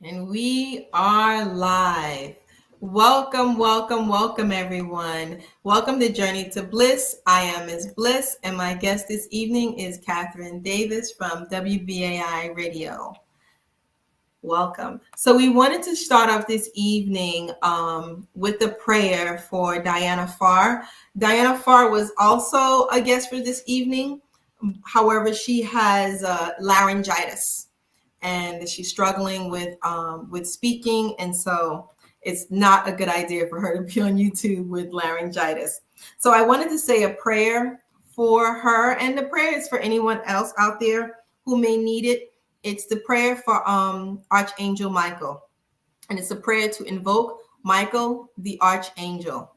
And we are live. Welcome, welcome, welcome, everyone. Welcome to Journey to Bliss. I am Ms. Bliss, and my guest this evening is Catherine Davis from WBAI Radio. Welcome. So, we wanted to start off this evening with a prayer for Diana Farr. Diana Farr was also a guest for this evening. However, she has laryngitis and she's struggling with speaking, and so it's not a good idea for her to be on YouTube with laryngitis. So I wanted to say a prayer for her, and the prayer is for anyone else out there who may need it. It's the prayer for Archangel Michael, and it's a prayer to invoke Michael the Archangel,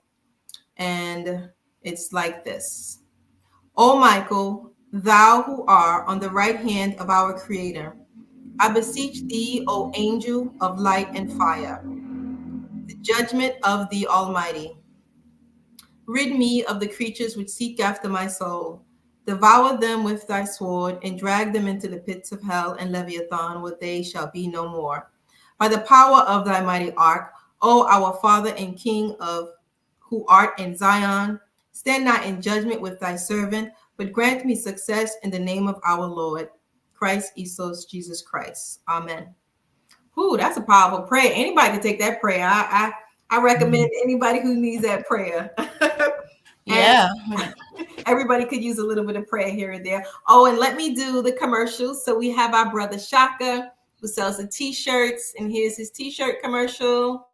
and it's like this: O Michael, thou who art on the right hand of our Creator, I beseech thee, O angel of light and fire, the judgment of the Almighty. Rid me of the creatures which seek after my soul. Devour them with thy sword, and drag them into the pits of hell and Leviathan, where they shall be no more. By the power of thy mighty ark, O our Father and King of who art in Zion, stand not in judgment with thy servant, but grant me success in the name of our Lord, Christ Jesus Christ. Amen. Ooh, that's a powerful prayer. Anybody can take that prayer. I recommend anybody who needs that prayer. Yeah. Everybody could use a little bit of prayer here and there. Oh, and let me do the commercials. So we have our brother Shaka who sells the t-shirts, and here's his t-shirt commercial.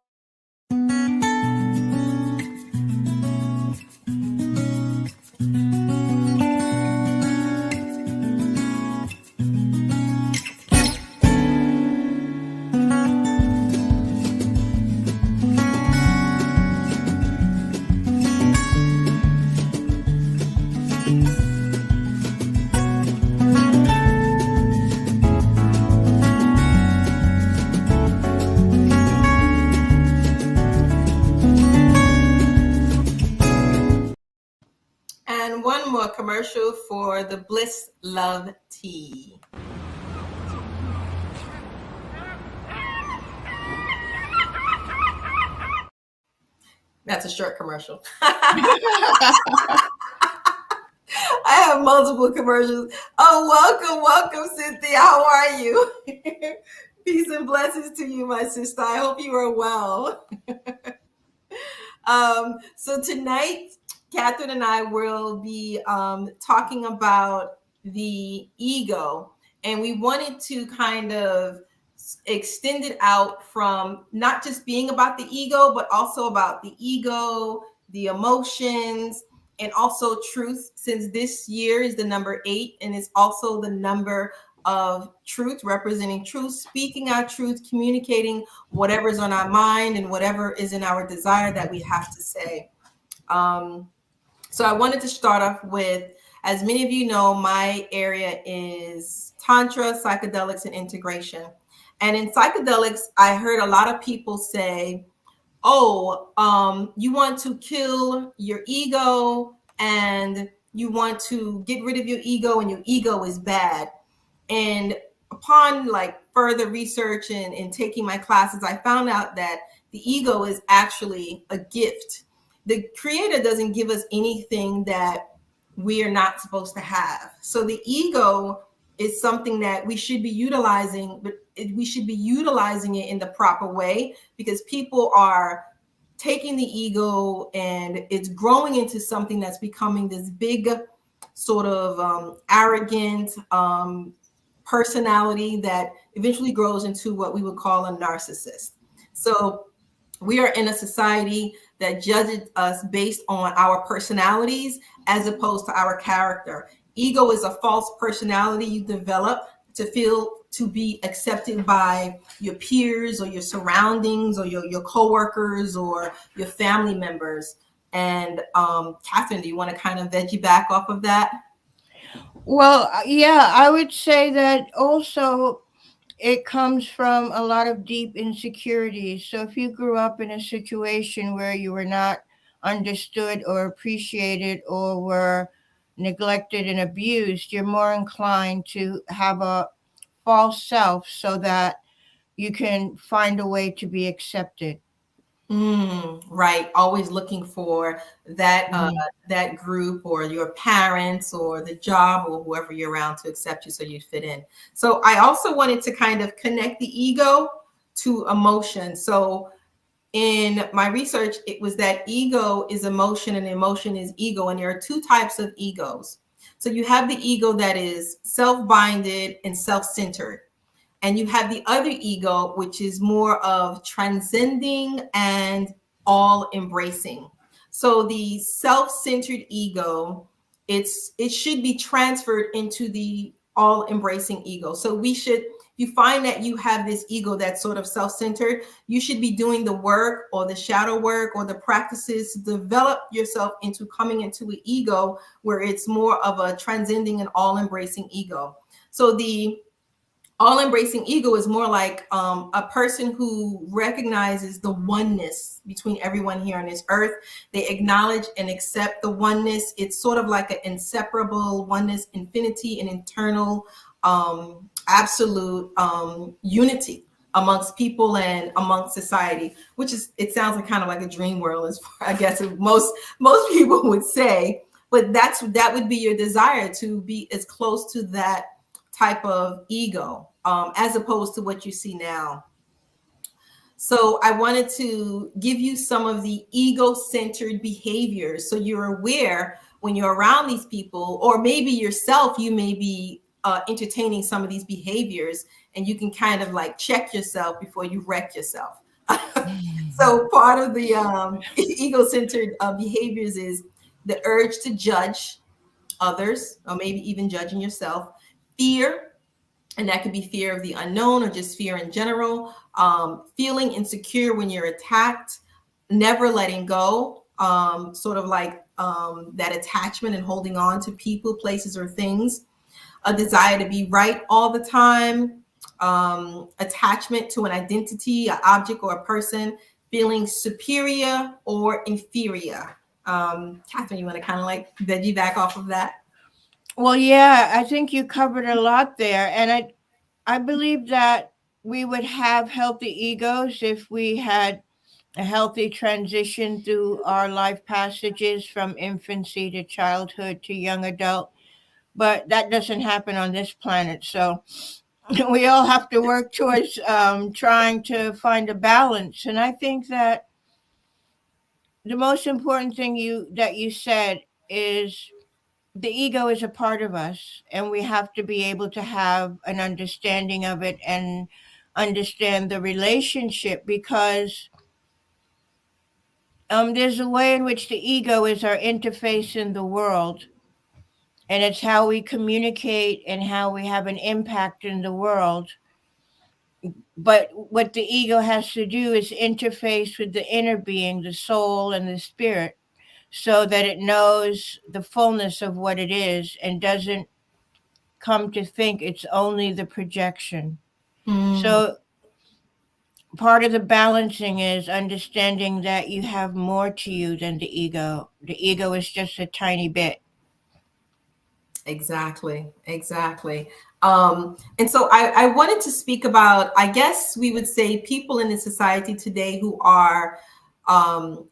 And one more commercial for the Bliss Love Tea. That's a short commercial. I have multiple commercials. Oh, welcome, Cynthia. How are you? Peace and blessings to you, my sister. I hope you are well. So tonight, Catherine and I will be talking about the ego, and we wanted to kind of extend it out from not just being about the ego, but also about the ego, the emotions, and also truth, since this year is the number 8, and it's also the number of truth, representing truth, speaking our truth, communicating whatever's on our mind and whatever is in our desire that we have to say. So I wanted to start off with, as many of you know, my area is Tantra, psychedelics, and integration. And in psychedelics, I heard a lot of people say, oh, you want to kill your ego and you want to get rid of your ego, and your ego is bad. And upon like further research and taking my classes, I found out that the ego is actually a gift. The creator doesn't give us anything that we are not supposed to have. So the ego is something that we should be utilizing, but we should be utilizing it in the proper way, because people are taking the ego and it's growing into something that's becoming this big sort of arrogant personality that eventually grows into what we would call a narcissist. So we are in a society that judges us based on our personalities as opposed to our character. Ego is a false personality you develop to feel to be accepted by your peers or your surroundings or your coworkers or your family members. And Catherine, do you want to kind of veggie back off of that? Well, yeah, I would say that also it comes from a lot of deep insecurities. So if you grew up in a situation where you were not understood or appreciated or were neglected and abused, you're more inclined to have a false self so that you can find a way to be accepted. Right. Always looking for that Mhm. that group or your parents or the job or whoever you're around to accept you so you fit in. So I also wanted to kind of connect the ego to emotion. So in my research, it was that ego is emotion and emotion is ego. And there are two types of egos. So you have the ego that is self-binded and self-centered. And you have the other ego, which is more of transcending and all embracing. So the self-centered ego, it should be transferred into the all embracing ego. So we should, if you find that you have this ego that's sort of self-centered, you should be doing the work or the shadow work or the practices to develop yourself into coming into an ego where it's more of a transcending and all embracing ego. So the all embracing ego is more like a person who recognizes the oneness between everyone here on this earth. They acknowledge and accept the oneness. It's sort of like an inseparable oneness, infinity, and internal absolute unity amongst people and amongst society, which is, it sounds like kind of like a dream world, as far, I guess most people would say. But that would be your desire, to be as close to that type of ego, as opposed to what you see now. So I wanted to give you some of the ego-centered behaviors so you're aware when you're around these people, or maybe yourself, you may be entertaining some of these behaviors, and you can kind of like check yourself before you wreck yourself. So part of the ego-centered behaviors is the urge to judge others, or maybe even judging yourself, fear, and that could be fear of the unknown or just fear in general, feeling insecure when you're attacked, never letting go, sort of like that attachment and holding on to people, places, or things, a desire to be right all the time, attachment to an identity, an object, or a person, feeling superior or inferior. Catherine, you want to kind of like veggie back off of that? Well, yeah, I think you covered a lot there, and I believe that we would have healthy egos if we had a healthy transition through our life passages from infancy to childhood to young adult. But that doesn't happen on this planet, so we all have to work towards trying to find a balance. And I think that the most important thing you said is the ego is a part of us, and we have to be able to have an understanding of it and understand the relationship, because there's a way in which the ego is our interface in the world, and it's how we communicate and how we have an impact in the world. But what the ego has to do is interface with the inner being, the soul, and the spirit, so that it knows the fullness of what it is and doesn't come to think it's only the projection. Mm. So part of the balancing is understanding that you have more to you than the ego. The ego is just a tiny bit. Exactly, exactly. And so I wanted to speak about, I guess we would say, people in the society today who are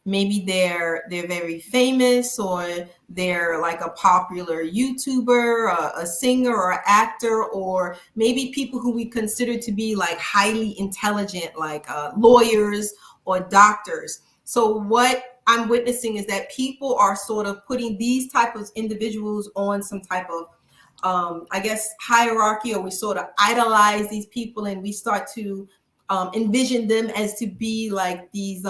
maybe they're very famous, or they're like a popular YouTuber, a singer or actor, or maybe people who we consider to be like highly intelligent, like lawyers or doctors. So what I'm witnessing is that people are sort of putting these type of individuals on some type of I guess hierarchy, or we sort of idolize these people, and we start to envision them as to be like these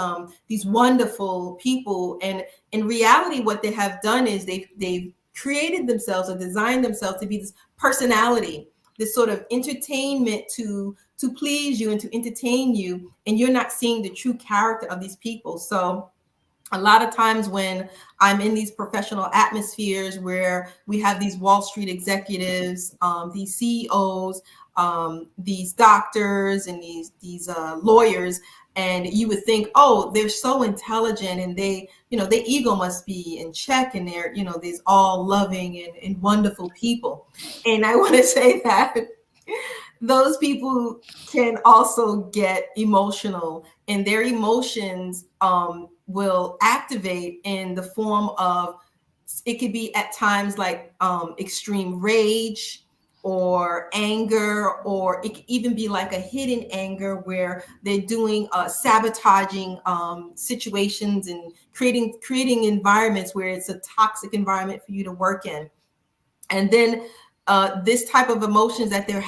wonderful people. And in reality, what they have done is they've created themselves or designed themselves to be this personality, this sort of entertainment to please you and to entertain you, and you're not seeing the true character of these people. So a lot of times when I'm in these professional atmospheres where we have these Wall Street executives, these CEOs, these doctors, and these lawyers, and you would think, oh, they're so intelligent, and they, their ego must be in check, and they're, these all loving and wonderful people. And I want to say that those people can also get emotional, and their emotions will activate in the form of, it could be at times like extreme rage or anger, or it could even be like a hidden anger where they're doing sabotaging situations and creating environments where it's a toxic environment for you to work in. And then this type of emotions that they're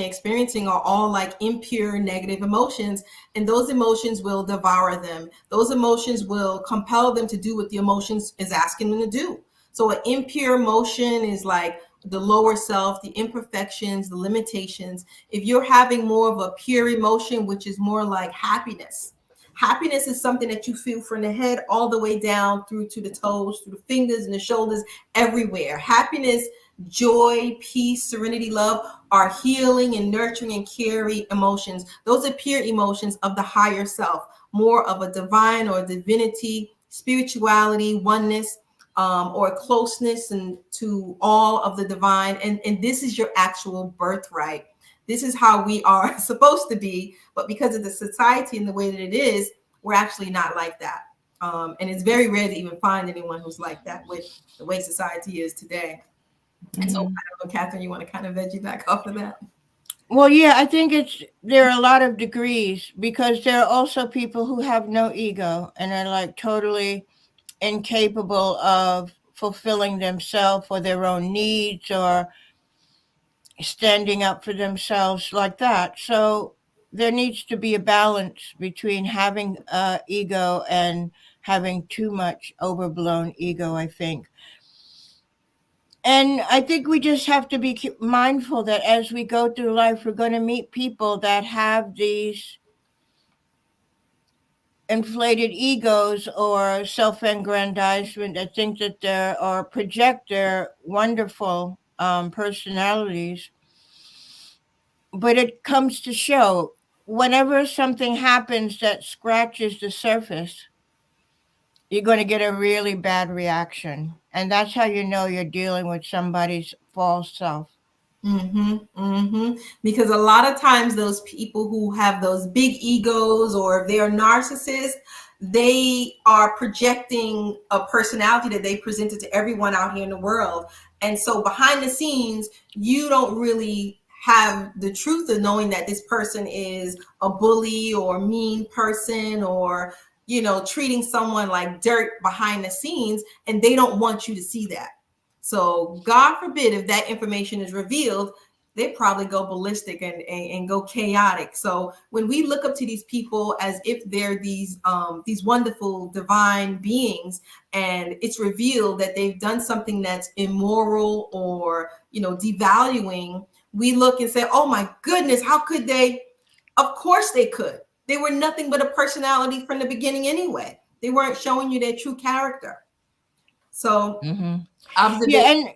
experiencing are all like impure negative emotions, and those emotions will devour them. Those emotions will compel them to do what the emotions is asking them to do. So an impure emotion is like the lower self, the imperfections, the limitations. If you're having more of a pure emotion, which is more like happiness, happiness is something that you feel from the head all the way down through to the toes, through the fingers and the shoulders, everywhere. Happiness, joy, peace, serenity, love are healing and nurturing and carry emotions. Those are pure emotions of the higher self, more of a divine or divinity, spirituality, oneness, or closeness and to all of the divine. And this is your actual birthright. This is how we are supposed to be. But because of the society and the way that it is, we're actually not like that. And it's very rare to even find anyone who's like that with the way society is today. And so, I Hmm. don't know, Catherine, you want to kind of veggie back off of that? Well, yeah, I think there are a lot of degrees because there are also people who have no ego and are like totally incapable of fulfilling themselves or their own needs or standing up for themselves like that. So there needs to be a balance between having ego and having too much overblown ego, I think. And I think we just have to be mindful that as we go through life, we're going to meet people that have these inflated egos or self-aggrandizement that think that they're or project their wonderful personalities. But it comes to show whenever something happens that scratches the surface, you're going to get a really bad reaction, and that's how you know you're dealing with somebody's false self. Mm-hmm. Mm-hmm. Because a lot of times those people who have those big egos, or if they are narcissists, they are projecting a personality that they presented to everyone out here in the world. And so behind the scenes, you don't really have the truth of knowing that this person is a bully or mean person, or treating someone like dirt behind the scenes, and they don't want you to see that. So God forbid if that information is revealed, they probably go ballistic and go chaotic. So when we look up to these people as if they're these wonderful divine beings, and it's revealed that they've done something that's immoral or devaluing, we look and say, "Oh my goodness, how could they?" Of course they could. They were nothing but a personality from the beginning anyway. They weren't showing you their true character. So Hmm. Yeah, observation.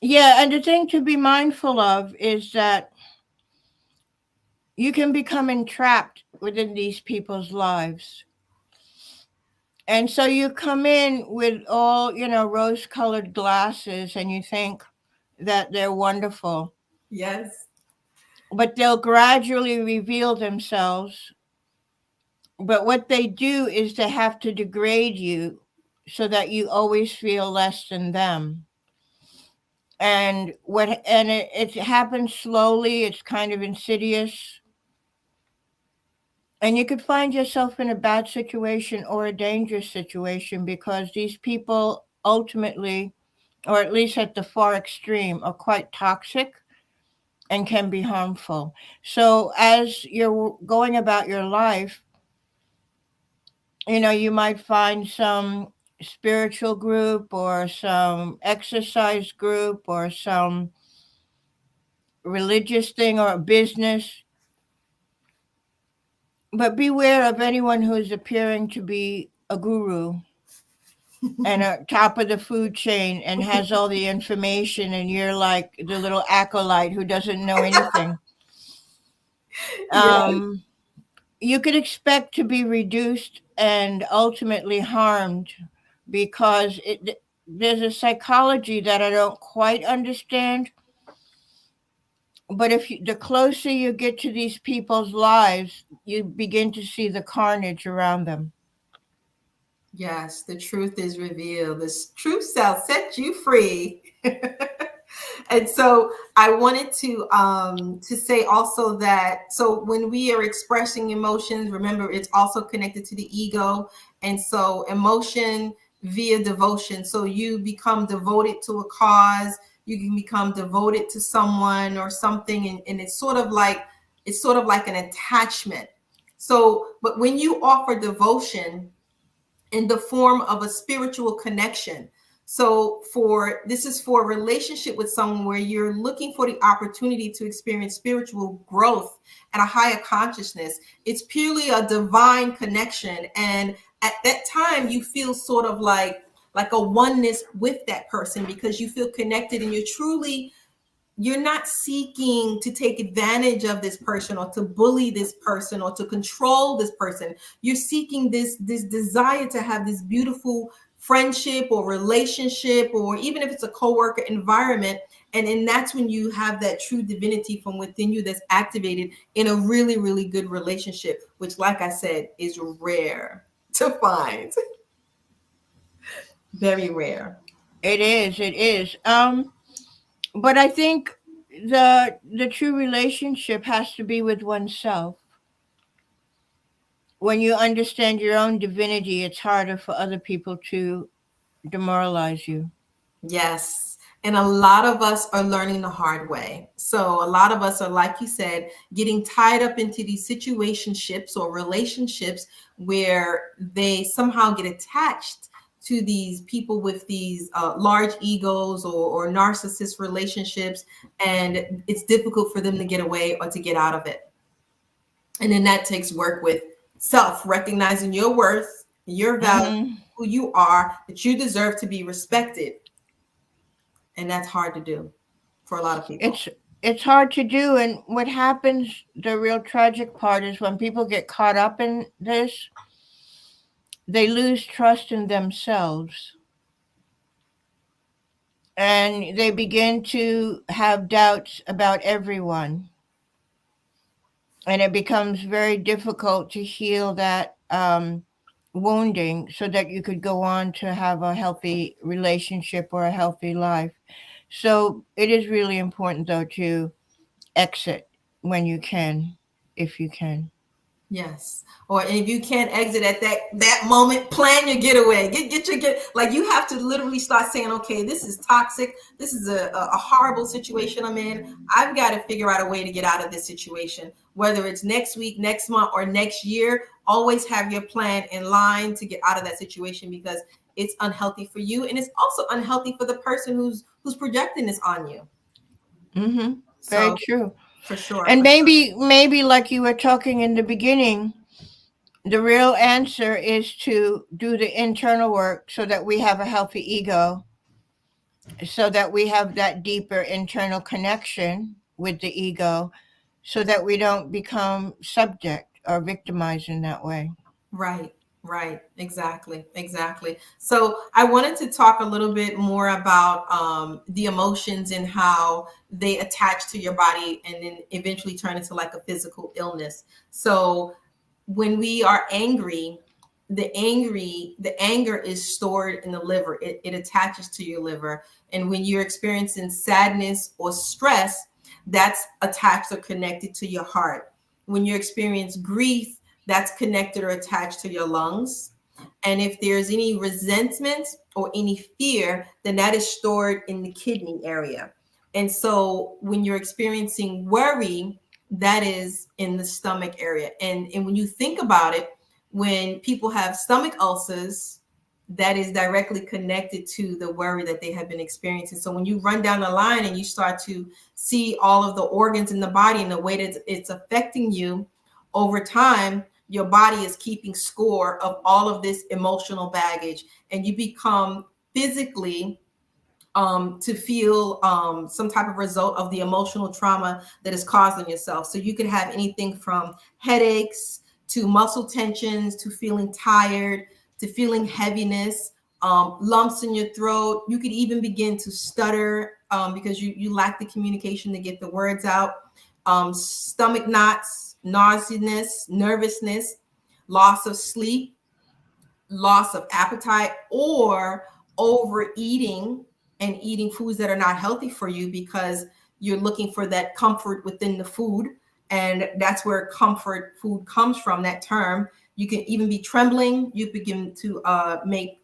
and the thing to be mindful of is that you can become entrapped within these people's lives. And so you come in with all, rose colored glasses and you think that they're wonderful, Yes. but they'll gradually reveal themselves. But what they do is they have to degrade you so that you always feel less than them. And it happens slowly, it's kind of insidious. And you could find yourself in a bad situation or a dangerous situation because these people ultimately, or at least at the far extreme, are quite toxic and can be harmful. So as you're going about your life, you might find some spiritual group or some exercise group or some religious thing or a business. But beware of anyone who is appearing to be a guru and at top of the food chain and has all the information, and you're like the little acolyte who doesn't know anything. Yes. um, you could expect to be reduced and ultimately harmed because there's a psychology that I don't quite understand, But the closer you get to these people's lives, you begin to see the carnage around them. Yes, the truth is revealed. This truth shall set you free. And so I wanted to say also that, so when we are expressing emotions, remember it's also connected to the ego. And so emotion via devotion. So you become devoted to a cause, you can become devoted to someone or something, and it's sort of like an attachment. So, but when you offer devotion in the form of a spiritual connection. So for this is for a relationship with someone where you're looking for the opportunity to experience spiritual growth and a higher consciousness. It's purely a divine connection. And at that time you feel sort of like a oneness with that person because you feel connected and you're not seeking to take advantage of this person or to bully this person or to control this person. You're seeking this desire to have this beautiful friendship or relationship, or even if it's a co-worker environment. And that's when you have that true divinity from within you that's activated in a really, really good relationship, which, like I said, is rare to find. Very rare. It is. It is. But I think the true relationship has to be with oneself. When you understand your own divinity, it's harder for other people to demoralize you. Yes. And a lot of us are learning the hard way. So a lot of us are, like you said, getting tied up into these situationships or relationships where they somehow get attached to these people with these large egos or narcissist relationships. And it's difficult for them to get away or to get out of it. And then that takes work with self, recognizing your worth, your value, Hmm. who you are, that you deserve to be respected, and that's hard to do for a lot of people. It's it's hard to do, and what happens, the real tragic part is when people get caught up in this, they lose trust in themselves and they begin to have doubts about everyone, and it becomes very difficult to heal that wounding so that you could go on to have a healthy relationship or a healthy life. So it is really important though to exit when you can, if you can. Yes. Or if you can't exit at that moment, plan your getaway. Get like you have to literally start saying, okay, this is toxic. This is a horrible situation I'm in. I've got to figure out a way to get out of this situation. Whether it's next week, next month, or next year, always have your plan in line to get out of that situation because it's unhealthy for you and it's also unhealthy for the person who's projecting this on you. Mm-hmm. Very So true. for sure, And for sure. maybe like you were talking in the beginning, the real answer is to do the internal work so that we have a healthy ego, so that we have that deeper internal connection with the ego, so that we don't become subject or victimized in that way. Right, right, exactly, exactly. So I wanted to talk a little bit more about the emotions and how they attach to your body and then eventually turn into like a physical illness. So when we are angry, the anger is stored in the liver. It attaches to your liver. And when you're experiencing sadness or stress, that's attached or connected to your heart. When you experience grief, that's connected or attached to your lungs. And if there's any resentment or any fear, then that is stored in the kidney area. And so when you're experiencing worry, that is in the stomach area. And when you think about it, when people have stomach ulcers, that is directly connected to the worry that they have been experiencing. So when you run down the line and you start to see all of the organs in the body and the way that it's affecting you over time, your body is keeping score of all of this emotional baggage, and you become physically to feel some type of result of the emotional trauma that is caused on yourself. So you could have anything from headaches to muscle tensions to feeling tired to feeling heaviness, lumps in your throat. You could even begin to stutter because you lack the communication to get the words out. stomach knots, nauseousness, nervousness, loss of sleep, loss of appetite, or overeating and eating foods that are not healthy for you because you're looking for that comfort within the food. And that's where comfort food comes from, that term. You can even be trembling. You begin to make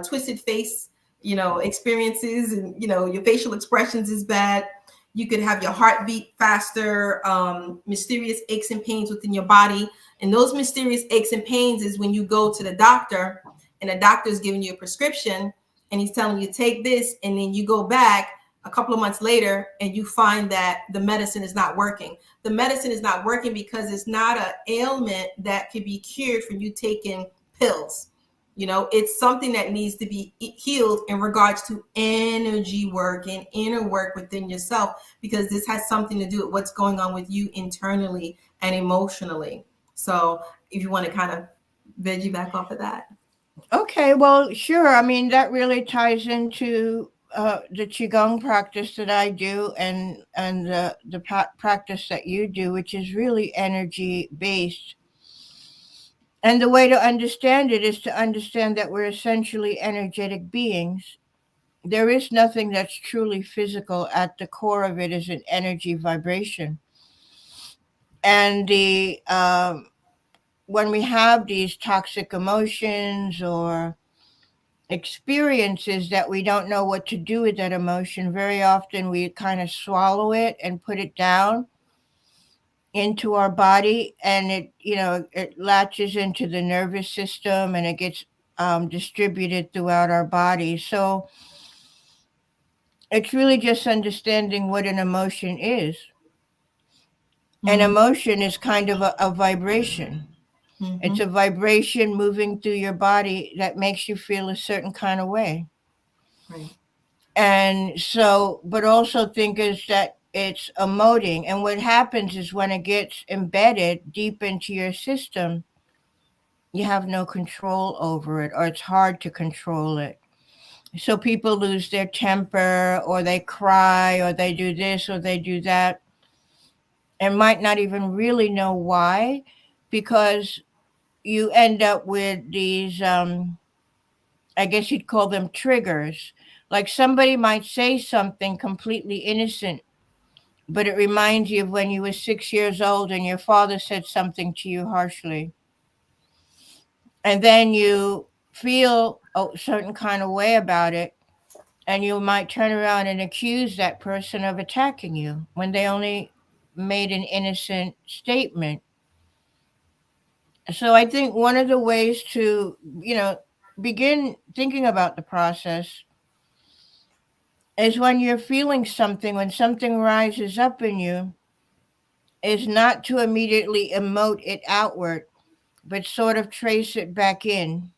twisted face, experiences, and, your facial expressions is bad. You could have your heartbeat faster, mysterious aches and pains within your body. And those mysterious aches and pains is when you go to the doctor and the doctor is giving you a prescription and he's telling you take this, and then you go back a couple of months later and you find that the medicine is not working. The medicine is not working because it's not an ailment that can be cured from you taking pills. It's something that needs to be healed in regards to energy work and inner work within yourself, because this has something to do with what's going on with you internally and emotionally. So if you want to kind of veggie back off of that. Okay, well, sure. I mean, that really ties into the qigong practice that I do, and the practice that you do, which is really energy based. And the way to understand it is to understand that we're essentially energetic beings. There is nothing that's truly physical. At the core of it is an energy vibration. And the when we have these toxic emotions or experiences that we don't know what to do with that emotion, very often we kind of swallow it and put it down into our body, and it latches into the nervous system, and it gets distributed throughout our body. So it's really just understanding what an emotion is. An Mm-hmm. emotion is kind of a vibration. It's Mm-hmm. a vibration moving through your body that makes you feel a certain kind of way. Right. And so, but also think is that it's emoting. And what happens is when it gets embedded deep into your system, you have no control over it, or it's hard to control it. So people lose their temper, or they cry, or they do this, or they do that, and might not even really know why, because you end up with these, I guess you'd call them triggers. Like somebody might say something completely innocent, but it reminds you of when you were 6 years old and your father said something to you harshly. And then you feel a certain kind of way about it, and you might turn around and accuse that person of attacking you when they only made an innocent statement. So I think one of the ways to, begin thinking about the process is when you're feeling something, when something rises up in you, is not to immediately emote it outward, but sort of trace it back in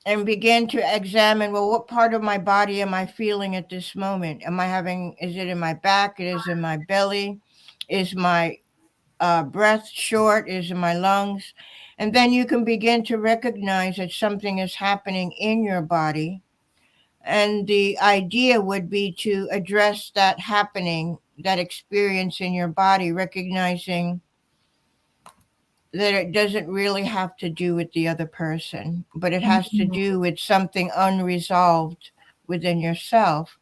and begin to examine, well, what part of my body am I feeling at this moment? Is it in my back? Is it in my belly? Is my breath short? Is it in my lungs? And then you can begin to recognize that something is happening in your body. And the idea would be to address that happening, that experience in your body, recognizing that it doesn't really have to do with the other person, but it has to Mm-hmm. do with something unresolved within yourself.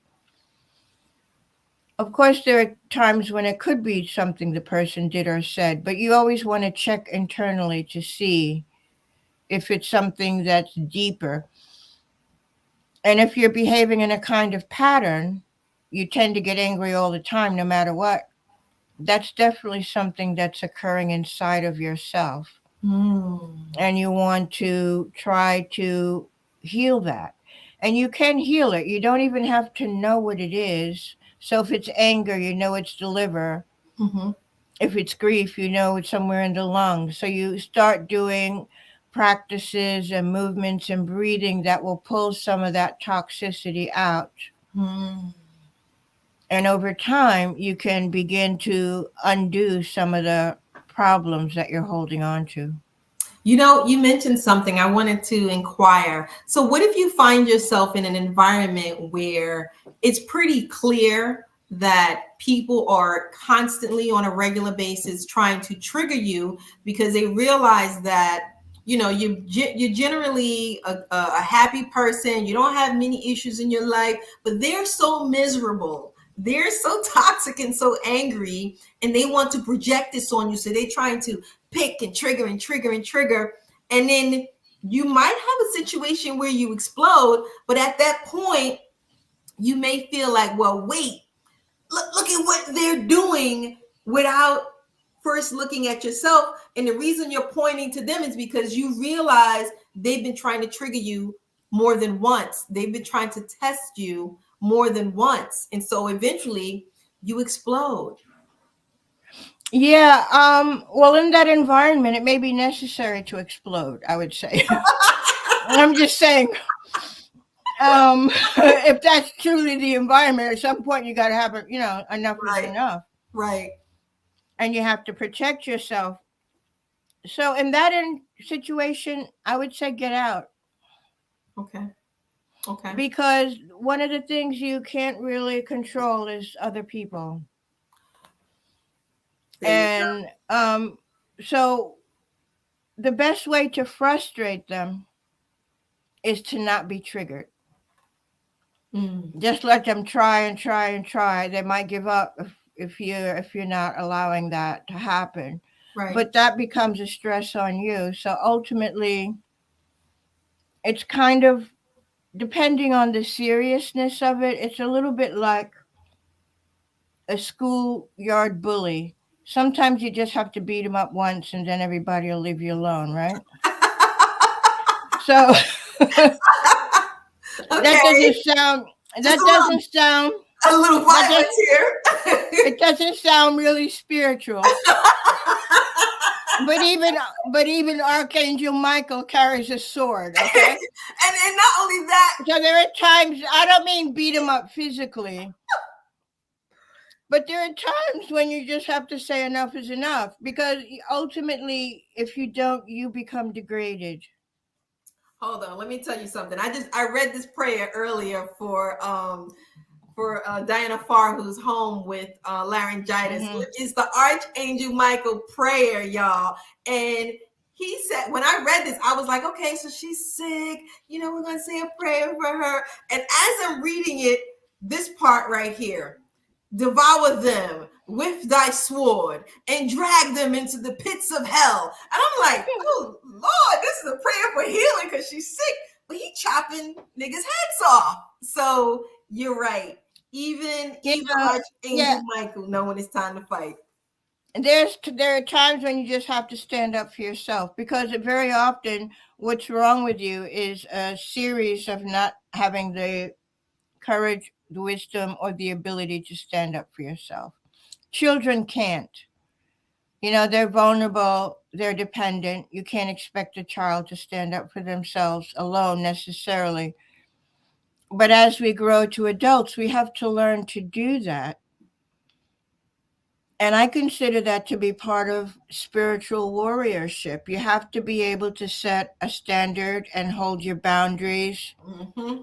Of course, there are times when it could be something the person did or said, but you always want to check internally to see if it's something that's deeper. And if you're behaving in a kind of pattern, you tend to get angry all the time, no matter what. That's definitely something that's occurring inside of yourself. Mm. And you want to try to heal that. And you can heal it. You don't even have to know what it is. So if it's anger, you know it's the liver. Mm-hmm. If it's grief, you know it's somewhere in the lungs. So you start doing practices and movements and breathing that will pull some of that toxicity out. Mm. And over time, you can begin to undo some of the problems that you're holding on to. You mentioned something I wanted to inquire. So, what if you find yourself in an environment where it's pretty clear that people are constantly on a regular basis trying to trigger you because they realize that you're generally a happy person. You don't have many issues in your life, but they're so miserable. They're so toxic and so angry, and they want to project this on you. So they're trying to pick and trigger and trigger and trigger. And then you might have a situation where you explode, but at that point, you may feel like, well, wait, look at what they're doing without first looking at yourself. And the reason you're pointing to them is because you realize they've been trying to trigger you more than once. They've been trying to test you more than once. And so eventually you explode. Yeah, well, in that environment, it may be necessary to explode, I would say. I'm just saying, if that's truly the environment, at some point you got to have, enough is Right, enough. right. And you have to protect yourself. So, in that situation, I would say get out. Okay, okay. Because one of the things you can't really control is other people. There you And so, the best way to frustrate them is to not be triggered. go. Mm, Just let them try and try and try. They might give up if you're not allowing that to happen. right. But that becomes a stress on you. So ultimately, it's kind of depending on the seriousness of it. It's a little bit like a schoolyard bully. Sometimes you just have to beat them up once, and then everybody will leave you alone, right? So that Okay, doesn't sound. just That doesn't sound. a little That does. violence here. It doesn't sound really spiritual. But even Archangel Michael carries a sword, okay? And not only that, So there are times I don't mean beat him up physically, but there are times when you just have to say enough is enough because ultimately if you don't you become degraded. hold on, let me tell you something. I read this prayer earlier for Diana Farr, who's home with laryngitis. Mhm. It's the Archangel Michael prayer, y'all. And he said, when I read this, I was like, okay, so she's sick. We're going to say a prayer for her. And as I'm reading it, this part right here, devour them with thy sword and drag them into the pits of hell. And I'm like, oh, Lord, this is a prayer for healing because she's sick. But he chopping niggas' heads off. So you're right. Even Yeah, Archangel yeah. Michael know when it's time to fight. There are times when you just have to stand up for yourself because very often what's wrong with you is a series of not having the courage, the wisdom, or the ability to stand up for yourself. Children can't. They're vulnerable, they're dependent. You can't expect a child to stand up for themselves alone necessarily. But as we grow to adults, we have to learn to do that. And I consider that to be part of spiritual warriorship. You have to be able to set a standard and hold your boundaries Mm-hmm.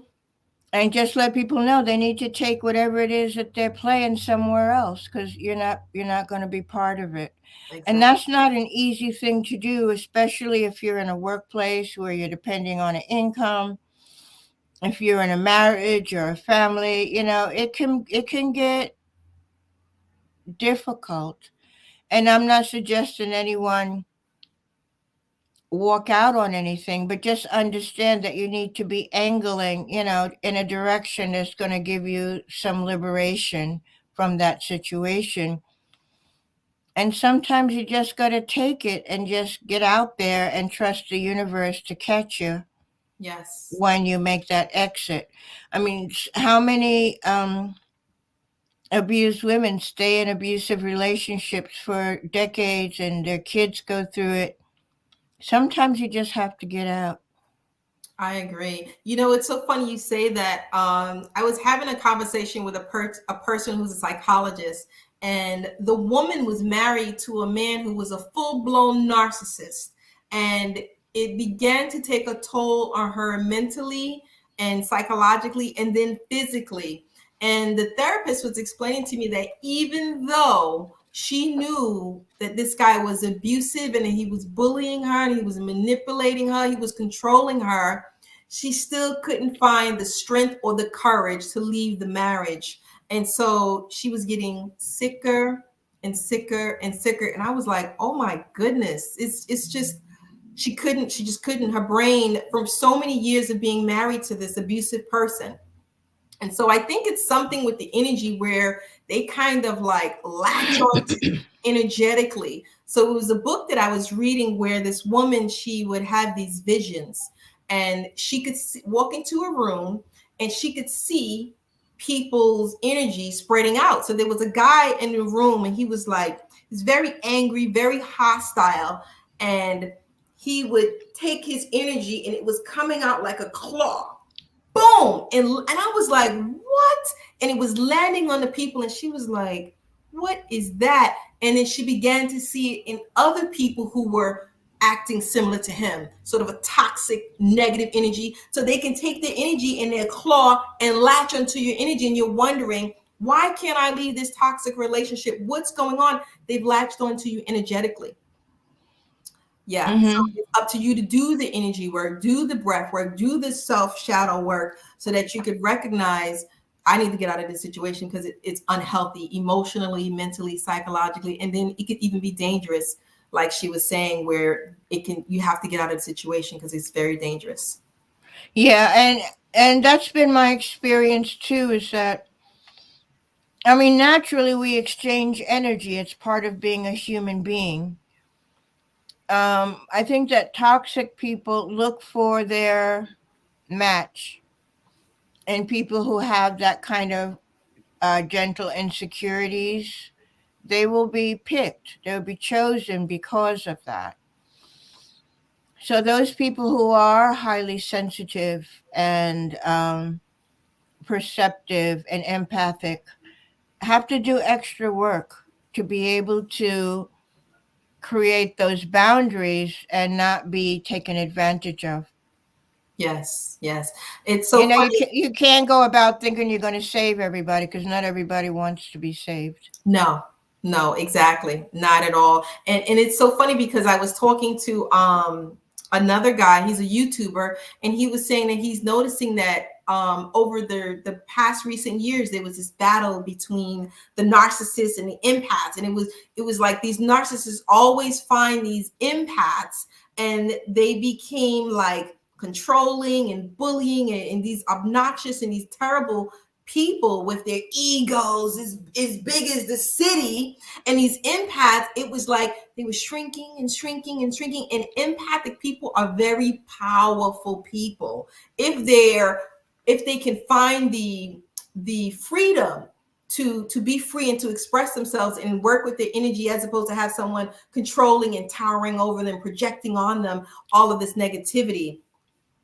and just let people know they need to take whatever it is that they're playing somewhere else because you're not going to be part of it. And Exactly. that's not an easy thing to do, especially if you're in a workplace where you're depending on an income. If you're in a marriage or a family, it can get difficult. And I'm not suggesting anyone walk out on anything, but just understand that you need to be angling, in a direction that's going to give you some liberation from that situation. And sometimes you just got to take it and just get out there and trust the universe to catch you Yes. when you make that exit. I mean, how many abused women stay in abusive relationships for decades and their kids go through it? Sometimes you just have to get out. I agree. It's so funny you say that. I was having a conversation with a person who's a psychologist, and the woman was married to a man who was a full blown narcissist, and it began to take a toll on her mentally and psychologically, and then physically. And the therapist was explaining to me that even though she knew that this guy was abusive and he was bullying her and he was manipulating her, he was controlling her, she still couldn't find the strength or the courage to leave the marriage. And so she was getting sicker and sicker and sicker. And I was like, oh my goodness, it's just she just couldn't, her brain, from so many years of being married to this abusive person. And so I think it's something with the energy where they kind of like latch on to energetically. So it was a book that I was reading where this woman, she would have these visions, and she could walk into a room and she could see people's energy spreading out. So there was a guy in the room and he was like, he's very angry, very hostile. And he would take his energy and it was coming out like a claw, boom, and I was like, what? And it was landing on the people, and she was like, what is that? And then she began to see it in other people who were acting similar to him, sort of a toxic negative energy. So they can take their energy in their claw and latch onto your energy, and you're wondering, why can't I leave this toxic relationship? What's going on? They've latched onto you energetically. Yeah. So Mm-hmm. it's up to you to do the energy work, do the breath work, do the self shadow work so that you could recognize, I need to get out of this situation because it's unhealthy emotionally, mentally, psychologically. And then it could even be dangerous, like she was saying, where you have to get out of the situation because it's very dangerous. Yeah, and that's been my experience too. Is that, I mean, naturally we exchange energy. It's part of being a human being. I think that toxic people look for their match, and people who have that kind of gentle insecurities, they will be picked. They'll be chosen because of that. So those people who are highly sensitive and perceptive and empathic have to do extra work to be able to create those boundaries and not be taken advantage of. Yes, yes. It's You so know, funny. you can't go about thinking you're going to save everybody, because not everybody wants to be saved. No, no, exactly. Not at all. And it's so funny because I was talking to another guy, he's a YouTuber, and he was saying that he's noticing that over the past recent years there was this battle between the narcissists and the empaths. And it was like these narcissists always find these empaths, and they became like controlling and bullying, and these obnoxious and these terrible people with their egos as big as the city. And these empaths, it was like they were shrinking and shrinking and shrinking. And empathic people are very powerful people if they can find the freedom to be free and to express themselves and work with their energy, as opposed to have someone controlling and towering over them, projecting on them all of this negativity.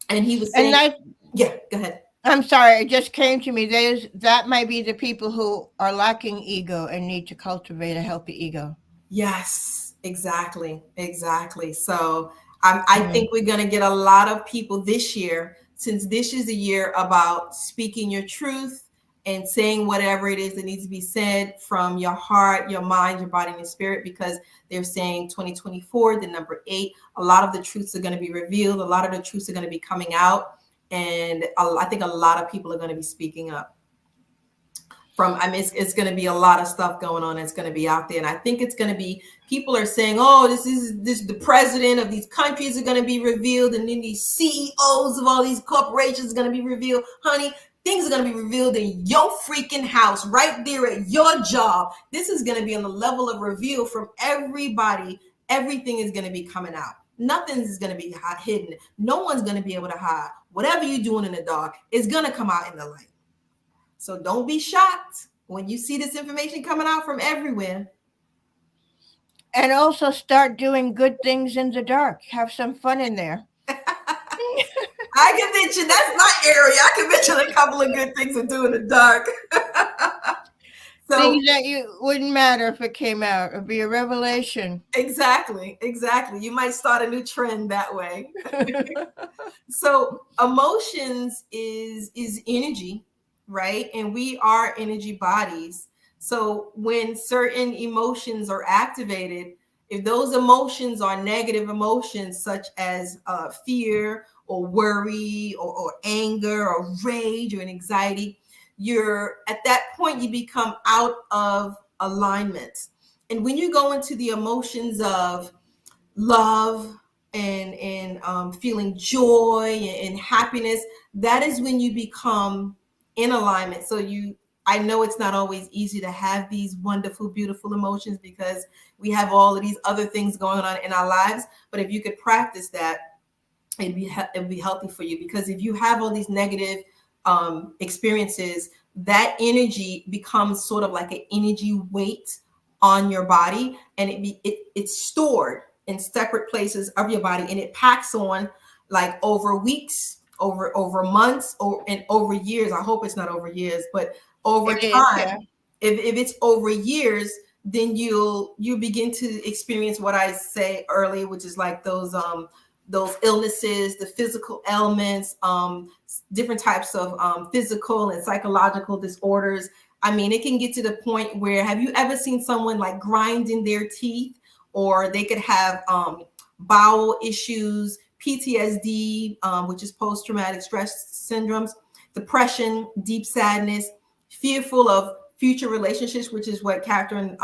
And he was And saying, that, yeah, go ahead. I'm sorry, it just came to me. That might be the people who are lacking ego and need to cultivate a healthy ego. Yes, exactly, exactly. So I Mm. think we're going to get a lot of people this year, since this is a year about speaking your truth and saying whatever it is that needs to be said from your heart, your mind, your body, and your spirit, because they're saying 2024, the number 8, a lot of the truths are going to be revealed, a lot of the truths are going to be coming out, and I think a lot of people are going to be speaking up. I mean, it's going to be a lot of stuff going on. It's going to be out there, and I think it's going to be, people are saying, oh, this the president of these countries are going to be revealed, and then these CEOs of all these corporations are going to be revealed. Honey, things are going to be revealed in your freaking house, right there at your job. This is going to be on the level of reveal from everybody. Everything is going to be coming out. Nothing is going to be hidden. No one's going to be able to hide. Whatever you're doing in the dark is going to come out in the light. So don't be shocked when you see this information coming out from everywhere. And also start doing good things in the dark. Have some fun in there. I can mention, that's my area. I can mention a couple of good things to do in the dark. So Things that you wouldn't matter if it came out. It'd be a revelation. exactly, exactly. You might start a new trend that way. So emotions is energy. right? And we are energy bodies. So when certain emotions are activated, if those emotions are negative emotions such as fear or worry or anger or rage or anxiety, you're at that point you become out of alignment. And when you go into the emotions of love and feeling joy and happiness, that is when you become in alignment. So you, I know it's not always easy to have these wonderful beautiful emotions because we have all of these other things going on in our lives, but if you could practice that, it'd be healthy for you. Because if you have all these negative experiences, that energy becomes sort of like an energy weight on your body, and it's stored in separate places of your body, and it packs on like over weeks, over months, and over years. I hope it's not over years, but over It is, time, yeah. if it's over years, then you begin to experience what I say earlier, which is like those illnesses, the physical ailments, different types of physical and psychological disorders. I mean, it can get to the point where, have you ever seen someone like grinding their teeth, or they could have bowel issues, PTSD, which is post traumatic stress syndromes, depression, deep sadness, fearful of future relationships, which is what Catherine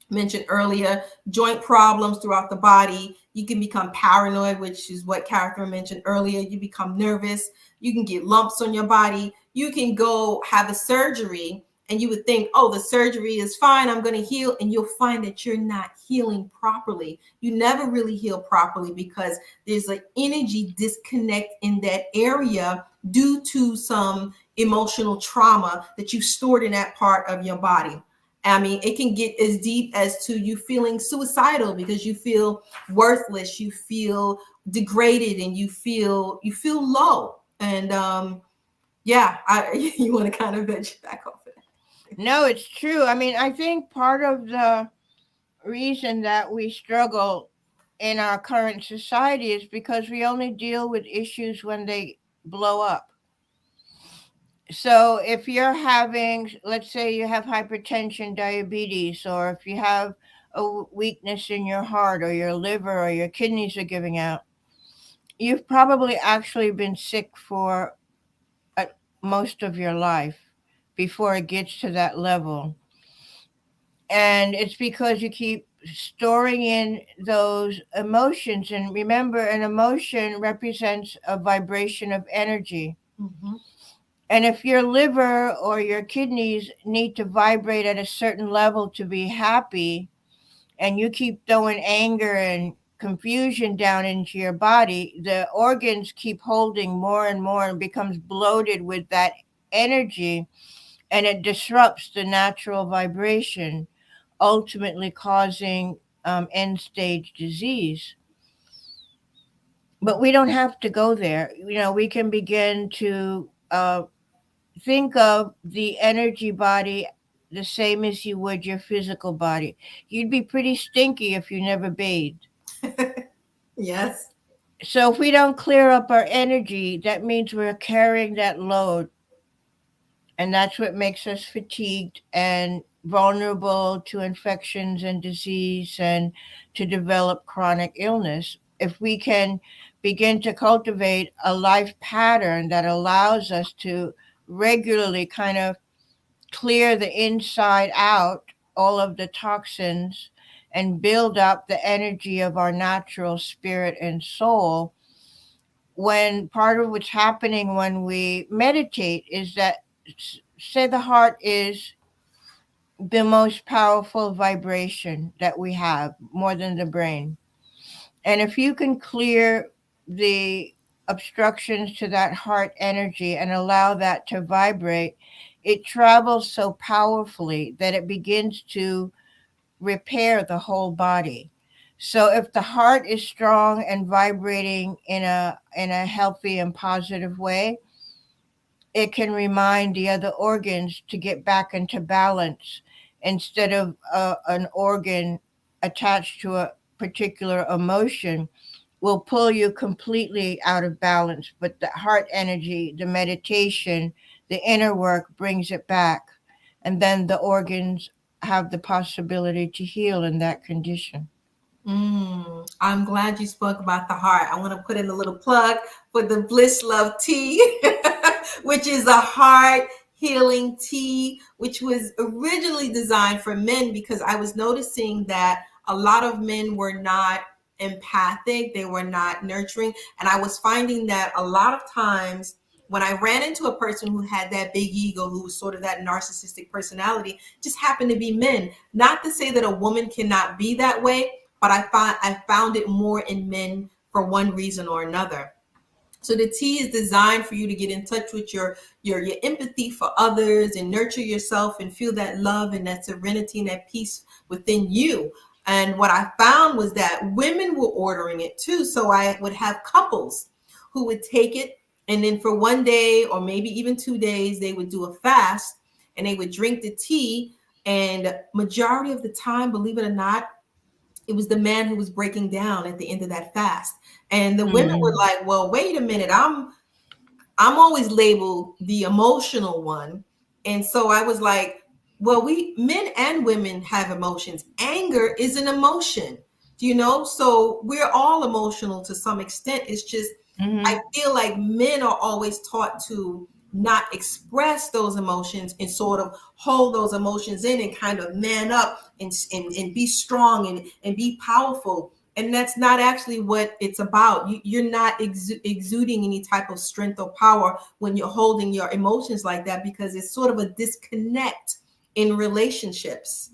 mentioned earlier, joint problems throughout the body. You can become paranoid, which is what Catherine mentioned earlier. You become nervous. You can get lumps on your body. You can go have a surgery and you would think, oh, the surgery is fine, I'm going to heal. And you'll find that you're not healing properly. You never really heal properly because there's an energy disconnect in that area due to some emotional trauma that you stored in that part of your body. I mean, it can get as deep as to you feeling suicidal because you feel worthless, you feel degraded, and you feel low. And yeah, you want to kind of veg back off it. No, it's true. I mean, I think part of the reason that we struggle in our current society is because we only deal with issues when they blow up. So if you're having, let's say you have hypertension, diabetes, or if you have a weakness in your heart or your liver or your kidneys are giving out, you've probably actually been sick for uh, most of your life before it gets to that level. And it's because you keep storing in those emotions. And remember, an emotion represents a vibration of energy. Mm-hmm. And if your liver or your kidneys need to vibrate at a certain level to be happy, and you keep throwing anger and confusion down into your body, the organs keep holding more and more and becomes bloated with that energy, and it disrupts the natural vibration, ultimately causing end stage disease. But we don't have to go there. You know, we can begin to think of the energy body the same as you would your physical body. You'd be pretty stinky if you never bathed. Yes. So if we don't clear up our energy, that means we're carrying that load, and that's what makes us fatigued and vulnerable to infections and disease and to develop chronic illness. If we can begin to cultivate a life pattern that allows us to regularly kind of clear the inside out all of the toxins and build up the energy of our natural spirit and soul, when part of what's happening when we meditate is that, say, the heart is the most powerful vibration that we have, more than the brain. And if you can clear the obstructions to that heart energy and allow that to vibrate, it travels so powerfully that it begins to repair the whole body. So if the heart is strong and vibrating in a healthy and positive way, it can remind the other organs to get back into balance, instead of an organ attached to a particular emotion will pull you completely out of balance. But the heart energy, the meditation, the inner work brings it back, and then the organs have the possibility to heal in that condition. I'm glad you spoke about the heart. I want to put in a little plug for the Bliss Love Tea, which is a heart healing tea, which was originally designed for men because I was noticing that a lot of men were not empathic, they were not nurturing. And I was finding that a lot of times when I ran into a person who had that big ego, who was sort of that narcissistic personality, just happened to be men. Not to say that a woman cannot be that way, but I found it more in men for one reason or another. So the tea is designed for you to get in touch with your empathy for others and nurture yourself and feel that love and that serenity and that peace within you. And what I found was that women were ordering it too. So I would have couples who would take it, and then for one day or maybe even 2 days they would do a fast and they would drink the tea. And majority of the time, believe it or not, it was the man who was breaking down at the end of that fast. And the women were Mm. like, well, wait a minute, I'm always labeled the emotional one. And so I was like, well, we men and women have emotions. Anger is an emotion, do you know? So we're all emotional to some extent. It's just, I Hmm. feel like men are always taught to not express those emotions and sort of hold those emotions in and kind of man up and be strong and be powerful. And that's not actually what it's about. You're not exuding any type of strength or power when you're holding your emotions like that, because it's sort of a disconnect in relationships.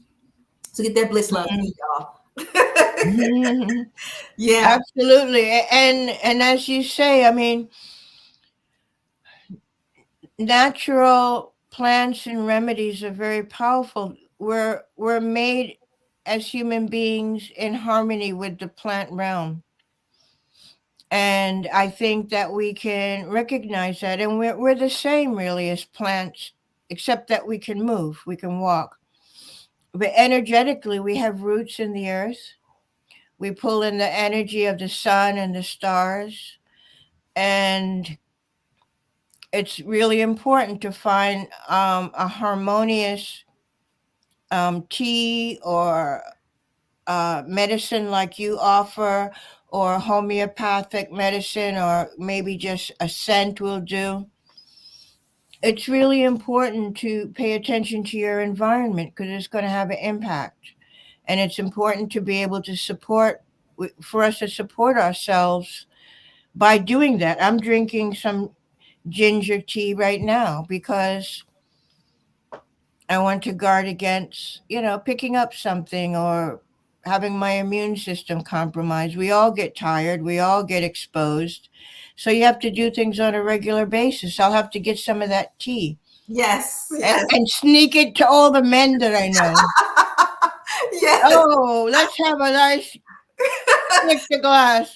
So get that bliss love tea, y'all. Yeah. Absolutely. And as you say, I mean, natural plants and remedies are very powerful. We're made as human beings in harmony with the plant realm. And I think that we can recognize that. And we're the same, really, as plants, except that we can move, we can walk. But energetically, we have roots in the earth. We pull in the energy of the sun and the stars. And it's really important to find a harmonious tea or medicine like you offer, or homeopathic medicine, or maybe just a scent will do. It's really important to pay attention to your environment because it's going to have an impact. And it's important to be able to support, for us to support ourselves by doing that. I'm drinking some ginger tea right now because I want to guard against, picking up something or having my immune system compromised. We all get tired, we all get exposed. So you have to do things on a regular basis. I'll have to get some of that tea Yes. and, Yes. and sneak it to all the men that I know. Yes. Oh, let's have a nice drink the glass.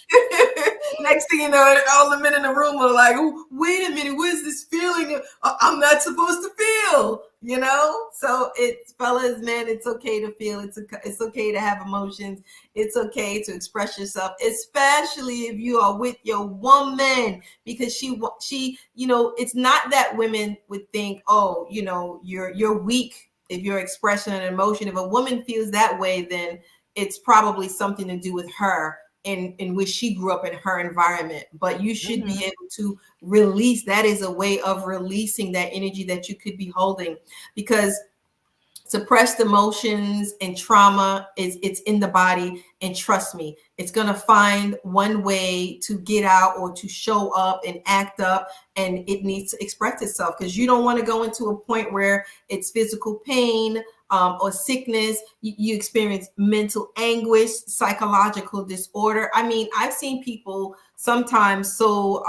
Next thing you know, all the men in the room are like, "Ooh, wait a minute, what is this feeling I'm not supposed to feel?" You know? So it's, fellas, man, it's okay to feel. It's okay to have emotions. It's okay to express yourself, especially if you are with your woman, because it's not that women would think, "Oh, you're weak if you're expressing an emotion." If a woman feels that way, then it's probably something to do with her in which she grew up in her environment. But you should be Hmm. able to release. That is a way of releasing that energy that you could be holding, because suppressed emotions and trauma it's in the body, and trust me, it's going to find one way to get out or to show up and act up, and it needs to express itself, because you don't want to go into a point where it's physical pain, or sickness. You experience mental anguish, psychological disorder. I mean, I've seen people sometimes so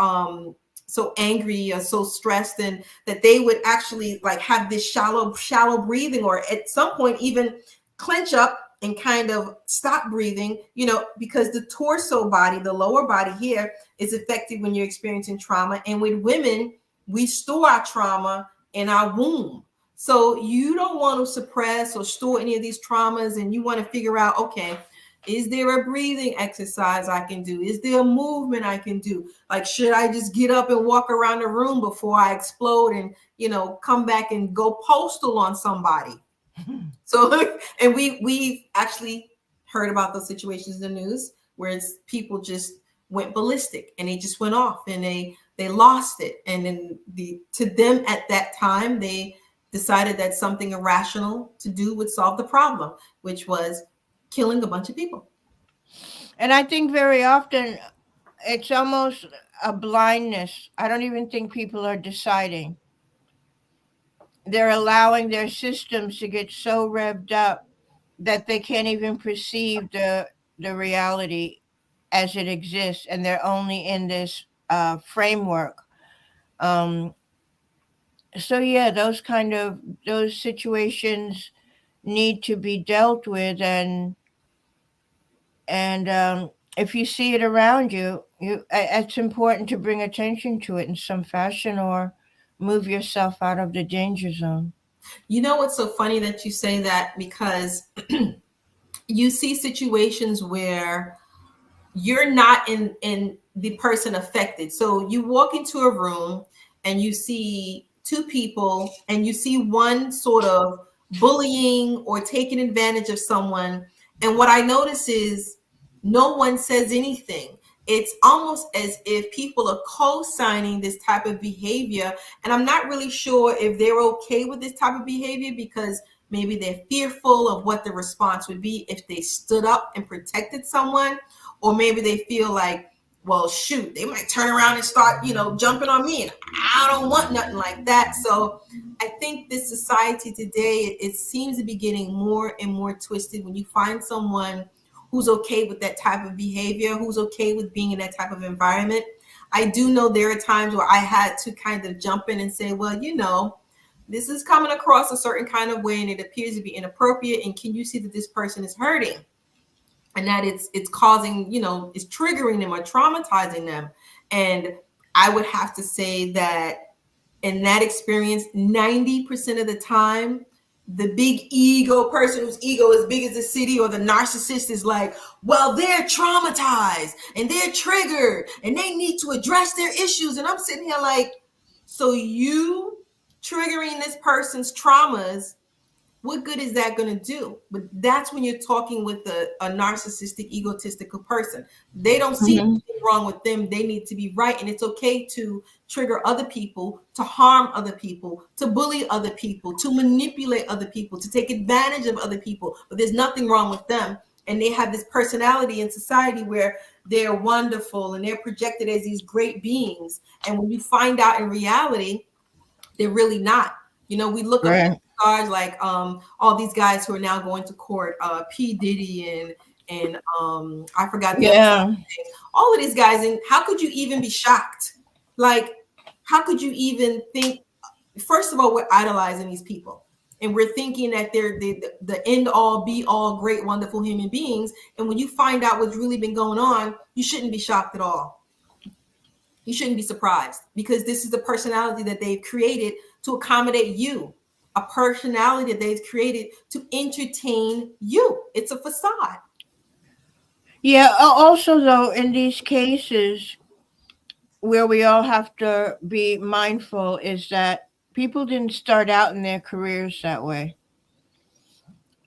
angry or so stressed, and that they would actually like have this shallow breathing, or at some point even clench up and kind of stop breathing, because the torso body, the lower body here, is affected when you're experiencing trauma. And with women, we store our trauma in our womb. So you don't want to suppress or store any of these traumas, and you want to figure out, okay, Is there a breathing exercise I can do? Is there a movement I can do? Like, should I just get up and walk around the room before I explode and, come back and go postal on somebody? So, and we actually heard about those situations in the news where it's people just went ballistic and they just went off and they lost it. And then to them at that time, they decided that something irrational to do would solve the problem, which was killing a bunch of people. And I think very often it's almost a blindness. I don't even think people are deciding. They're allowing their systems to get so revved up that they can't even perceive the reality as it exists, and they're only in this framework. Um, so yeah, those situations need to be dealt with, and if you see it around you, it's important to bring attention to it in some fashion or move yourself out of the danger zone. You know what's so funny that you say that, because you see situations where you're not in the person affected. So you walk into a room and you see two people and you see one sort of bullying or taking advantage of someone, and what I notice is no one says anything. It's almost as if people are co-signing this type of behavior, and I'm not really sure if they're okay with this type of behavior because maybe they're fearful of what the response would be if they stood up and protected someone, or maybe they feel like, well, shoot, they might turn around and start, jumping on me, and I don't want nothing like that. So I think this society today, it seems to be getting more and more twisted. When you find someone who's okay with that type of behavior, who's okay with being in that type of environment, I do know there are times where I had to kind of jump in and say, well, this is coming across a certain kind of way and it appears to be inappropriate, and can you see that this person is hurting and that it's causing, it's triggering them or traumatizing them? And I would have to say that in that experience, 90% of the time, the big ego person whose ego is big as the city, or the narcissist, is like, well, they're traumatized and they're triggered and they need to address their issues. And I'm sitting here like, so you triggering this person's traumas, what good is that going to do? But that's when you're talking with a narcissistic, egotistical person. They don't see Hmm. anything wrong with them. They need to be right. And it's okay to trigger other people, to harm other people, to bully other people, to manipulate other people, to take advantage of other people. But there's nothing wrong with them. And they have this personality in society where they're wonderful and they're projected as these great beings. And when you find out in reality, they're really not. We look up Right. stars like all these guys who are now going to court, P. Diddy and I forgot the other Yeah. names. All of these guys, and how could you even be shocked? Like, how could you even think? First of all, we're idolizing these people, and we're thinking that they're the end all be all great wonderful human beings. And when you find out what's really been going on, you shouldn't be shocked at all. You shouldn't be surprised, because this is the personality that they've created to accommodate you, a personality that they've created to entertain you. It's a facade. Yeah. Also, though, in these cases, where we all have to be mindful is that people didn't start out in their careers that way.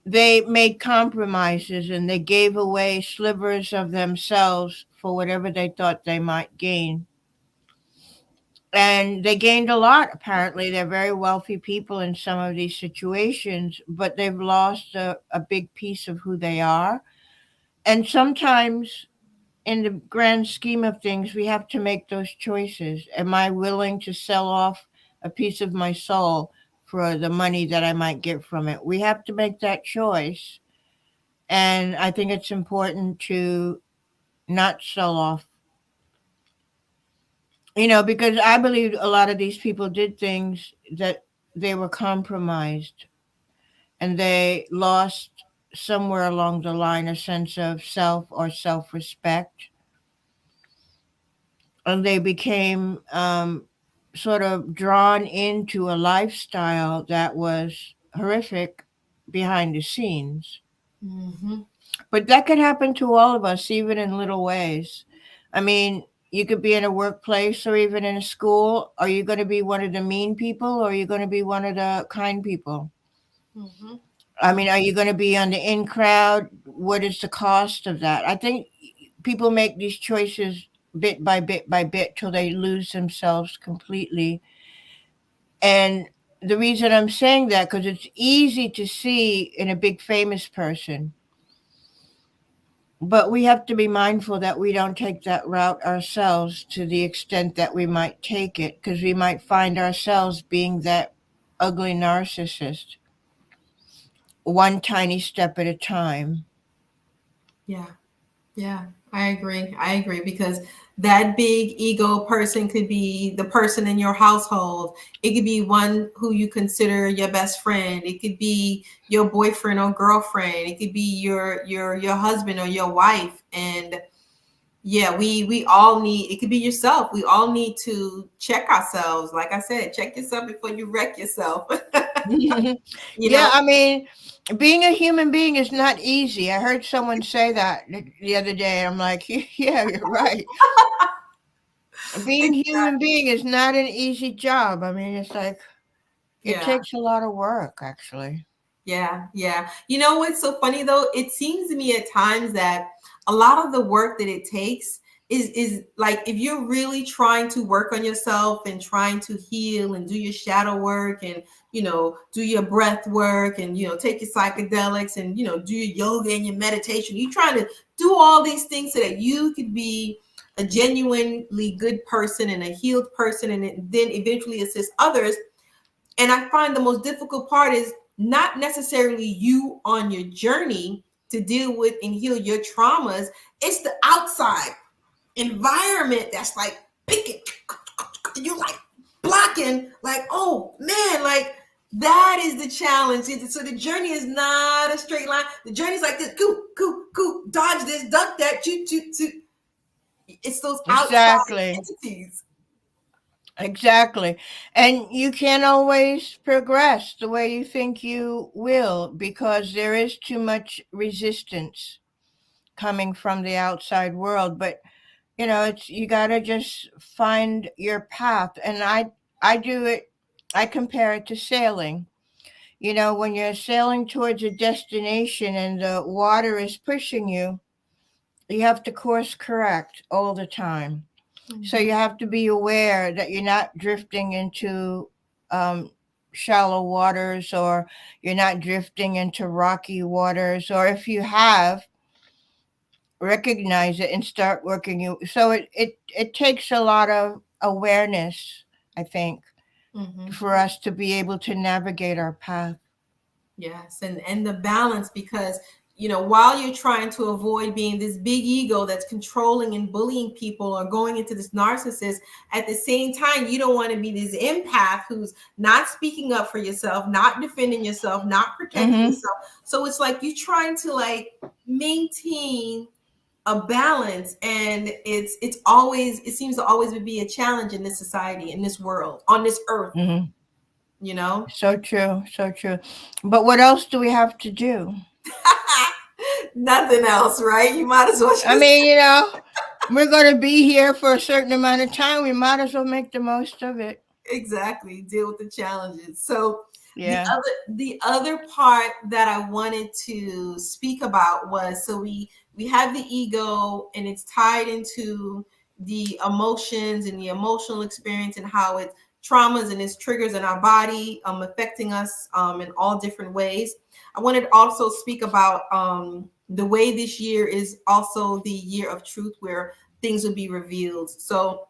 They made compromises and they gave away slivers of themselves for whatever they thought they might gain. And they gained a lot, apparently. They're very wealthy people in some of these situations, but they've lost a big piece of who they are. And sometimes, in the grand scheme of things, we have to make those choices. Am I willing to sell off a piece of my soul for the money that I might get from it? We have to make that choice. And I think it's important to not sell off, because I believe a lot of these people did things that they were compromised and they lost somewhere along the line a sense of self or self respect, and they became sort of drawn into a lifestyle that was horrific behind the scenes. Mm-hmm. But that can happen to all of us, even in little ways. I mean, you could be in a workplace or even in a school. Are you going to be one of the mean people or are you going to be one of the kind people? Hmm. I mean, are you going to be on the in crowd? What is the cost of that? I think people make these choices bit by bit by bit till they lose themselves completely. And the reason I'm saying that, because it's easy to see in a big famous person, but we have to be mindful that we don't take that route ourselves to the extent that we might take it, because we might find ourselves being that ugly narcissist, one tiny step at a time. Yeah. Yeah, I agree. I agree because that big ego person could be the person in your household. It could be one who you consider your best friend. It could be your boyfriend or girlfriend. It could be your husband or your wife. And yeah, we all need. It could be yourself. We all need to check ourselves. Like I said, check yourself before you wreck yourself. You Yeah, know. I mean, being a human being is not easy. I heard someone say that the other day. I'm like, yeah, you're right. Being a human being is not an easy job. I mean, it's like it Yeah. takes a lot of work, actually. Yeah, yeah. You know what's so funny though? It seems to me at times that a lot of the work that it takes is like if you're really trying to work on yourself and trying to heal and do your shadow work and do your breath work and take your psychedelics and do your yoga and your meditation. You're trying to do all these things so that you could be a genuinely good person and a healed person and then eventually assist others. And I find the most difficult part is not necessarily you on your journey to deal with and heal your traumas. It's the outside environment that's like picking. You're like blocking, like, oh man, like that is the challenge. So the journey is not a straight line. The journey is like this, dodge this, duck that, shoot, shoot, shoot. It's those outside Exactly. entities. Exactly. And you can't always progress the way you think you will because there is too much resistance coming from the outside world. But it's you got to just find your path. And I do it, I compare it to sailing. When you're sailing towards a destination and the water is pushing you, you have to course correct all the time. So Mhm. you have to be aware that you're not drifting into um, shallow waters, or you're not drifting into rocky waters, or if you have, recognize it and start working you. So it takes a lot of awareness, I think, Mhm. for us to be able to navigate our path. Yes, and the balance because while you're trying to avoid being this big ego that's controlling and bullying people or going into this narcissist, at the same time you don't want to be this empath who's not speaking up for yourself, not defending yourself, not protecting Mm-hmm. yourself. So it's like you're trying to like maintain a balance, and it seems to always be a challenge in this society, in this world, on this earth, Mm-hmm. you know. So true, so true. But what else do we have to do? Nothing else, right? You might as well I just mean, we're going to be here for a certain amount of time. We might as well make the most of it. exactly deal with the challenges. So the Yeah. other part that I wanted to speak about was, so we have the ego and it's tied into the emotions and the emotional experience and how it traumas and its triggers in our body, affecting us in all different ways. I wanted to also speak about the way this year is also the year of truth, where things will be revealed. So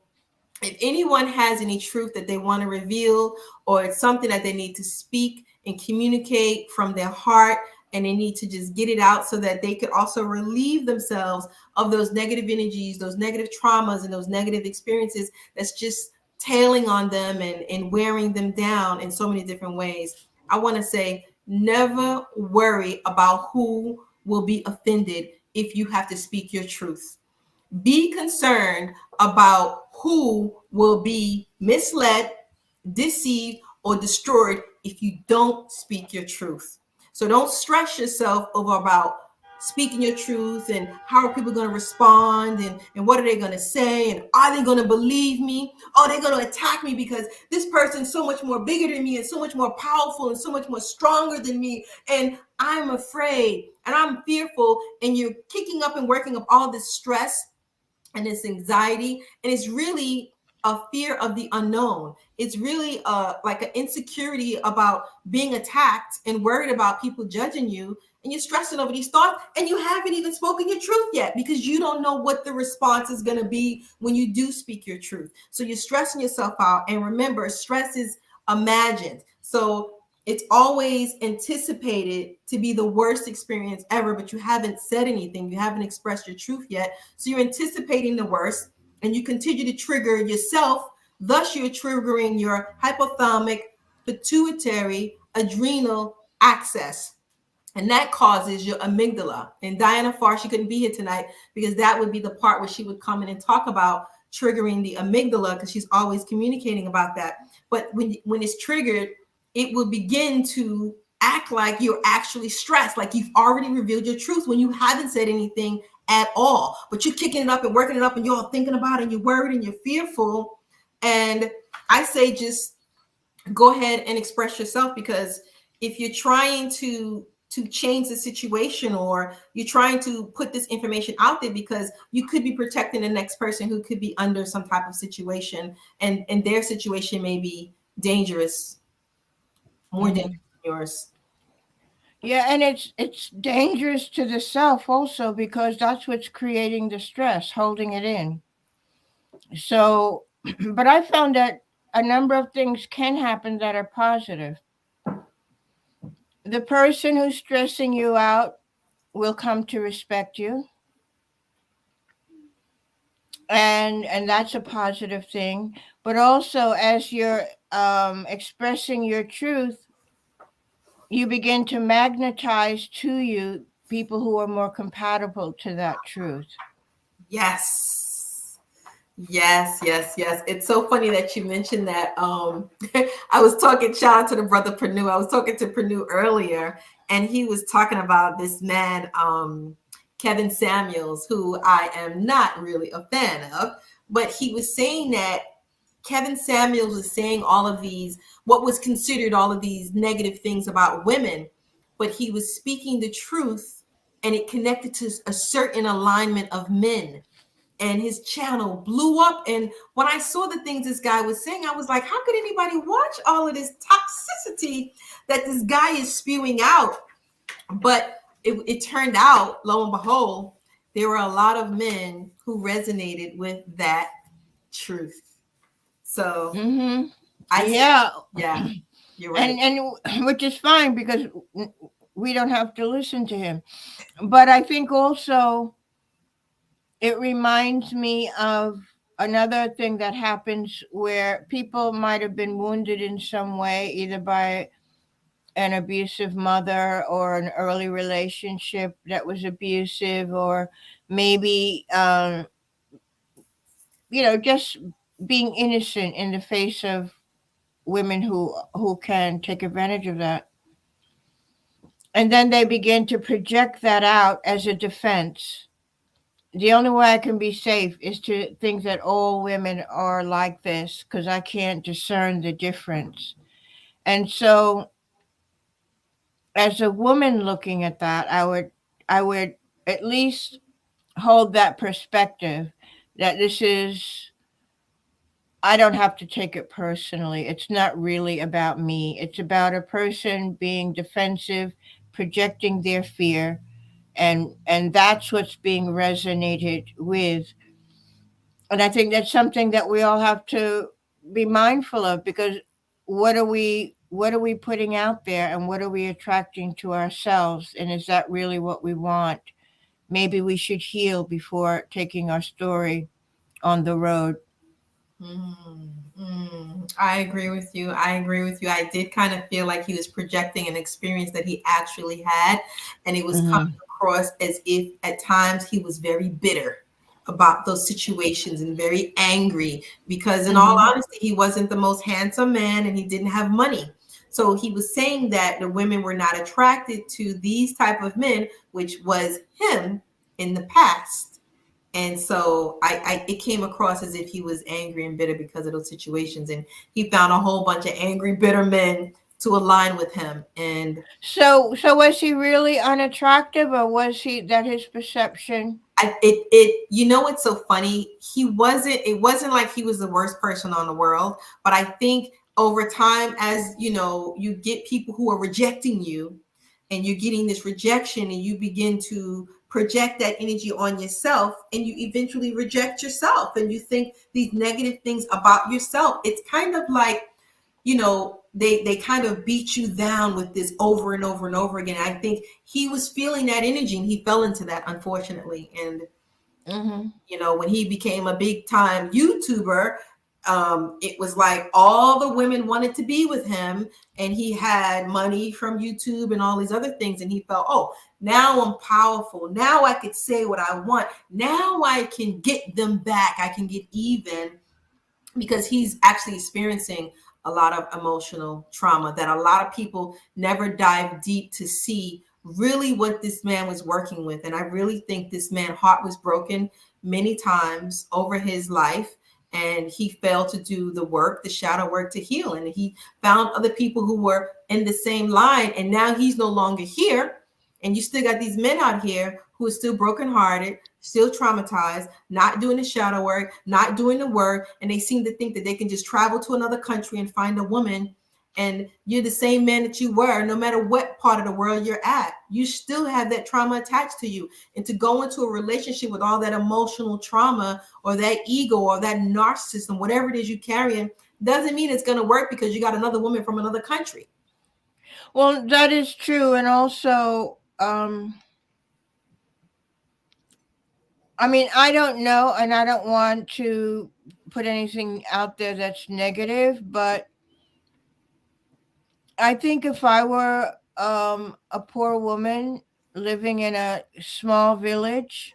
if anyone has any truth that they want to reveal, or it's something that they need to speak and communicate from their heart, and they need to just get it out so that they could also relieve themselves of those negative energies, those negative traumas, and those negative experiences that's just tailing on them and wearing them down in so many different ways. I want to say, never worry about who will be offended if you have to speak your truth. Be concerned about who will be misled, deceived, or destroyed if you don't speak your truth. So don't stress yourself over about speaking your truth, and how are people going to respond, and what are they going to say, and are they going to believe me? Oh, they're going to attack me because this person's so much more bigger than me and so much more powerful and so much more stronger than me, and I'm afraid and I'm fearful, and you're kicking up and working up all this stress and this anxiety, and it's really a fear of the unknown. It's really like an insecurity about being attacked and worried about people judging you, and you're stressing over these thoughts, and you haven't even spoken your truth yet because you don't know what the response is going to be when you do speak your truth. So you're stressing yourself out, and remember, stress is imagined. So it's always anticipated to be the worst experience ever, but you haven't said anything, you haven't expressed your truth yet. So you're anticipating the worst, and you continue to trigger yourself. Thus, you're triggering your hypothalamic, pituitary, adrenal axis, and that causes your amygdala. And Diana Farr, she couldn't be here tonight because that would be the part where she would come in and talk about triggering the amygdala, because she's always communicating about that. But when it's triggered, it will begin to act like you're actually stressed, like you've already revealed your truth when you haven't said anything at all. But you're kicking it up and working it up, and you're all thinking about it, and you're worried and you're fearful. And I say just go ahead and express yourself, because if you're trying to change the situation, or you're trying to put this information out there, because you could be protecting the next person who could be under some type of situation, and their situation may be dangerous, more dangerous Mm-hmm. than yours. Yeah, and it's dangerous to the self also, because that's what's creating the stress, holding it in. So, but I found that a number of things can happen that are positive. The person who's stressing you out will come to respect you, and that's a positive thing. But also, as you're expressing your truth, you begin to magnetize to you people who are more compatible to that truth. Yes. Yes, yes, yes. It's so funny that you mentioned that. I was talking, shout out to the brother Pernue. I was talking to Pernue earlier, and he was talking about this man, Kevin Samuels, who I am not really a fan of, but he was saying that Kevin Samuels was saying all of these, what was considered all of these negative things about women, but he was speaking the truth, and it connected to a certain alignment of men, and his channel blew up. And when I saw the things this guy was saying, I was like, how could anybody watch all of this toxicity that this guy is spewing out? But it turned out, lo and behold, there were a lot of men who resonated with that truth. So Mm-hmm. I say, Yeah, yeah, you're right. and which is fine, because we don't have to listen to him. But I think also it reminds me of another thing that happens where people might have been wounded in some way, either by an abusive mother or an early relationship that was abusive, or maybe just being innocent in the face of women who can take advantage of that, and then they begin to project that out as a defense. The only way I can be safe is to think that all women are like this, because I can't discern the difference. And so, as a woman looking at that, I would at least hold that perspective, that this is, I don't have to take it personally. It's not really about me. It's about a person being defensive, projecting their fear, and that's what's being resonated with. And I think that's something that we all have to be mindful of, because what are we putting out there, and what are we attracting to ourselves, and is that really what we want? Maybe we should heal before taking our story on the road. I agree with you. I agree with you. I did kind of feel like he was projecting an experience that he actually had, and it was coming Mm-hmm. across as if at times he was very bitter about those situations and very angry because, in all Mm-hmm. honesty, he wasn't the most handsome man and he didn't have money. So he was saying that the women were not attracted to these type of men, which was him in the past. And so I it came across as if he was angry and bitter because of those situations, and he found a whole bunch of angry, bitter men to align with him. And So was he really unattractive, or was he that his perception? you know what's so funny? It wasn't like he was the worst person on the world, but I think over time, as you know, you get people who are rejecting you, and you're getting this rejection, and you begin to project that energy on yourself, and you eventually reject yourself, and you think these negative things about yourself. It's kind of like, they kind of beat you down with this over and over and over again. I think he was feeling that energy, and he fell into that, unfortunately. And Mm-hmm. when he became a big time YouTuber, it was like all the women wanted to be with him, and he had money from YouTube and all these other things, and he felt, oh, now I'm powerful, now I could say what I want, now I can get them back, I can get even, because he's actually experiencing a lot of emotional trauma that a lot of people never dive deep to see really what this man was working with. And I really think this man's heart was broken many times over his life, and he failed to do the work, the shadow work, to heal. And he found other people who were in the same line, and now he's no longer here. And you still got these men out here who are still brokenhearted, still traumatized, not doing the shadow work, not doing the work, and they seem to think that they can just travel to another country and find a woman. And you're the same man that you were, no matter what part of the world you're at. You still have that trauma attached to you. And to go into a relationship with all that emotional trauma or that ego or that narcissism, whatever it is you carry, doesn't mean it's going to work because you got another woman from another country. Well, that is true, and also, I mean, I don't know, and I don't want to put anything out there that's negative, but I think if I were a poor woman living in a small village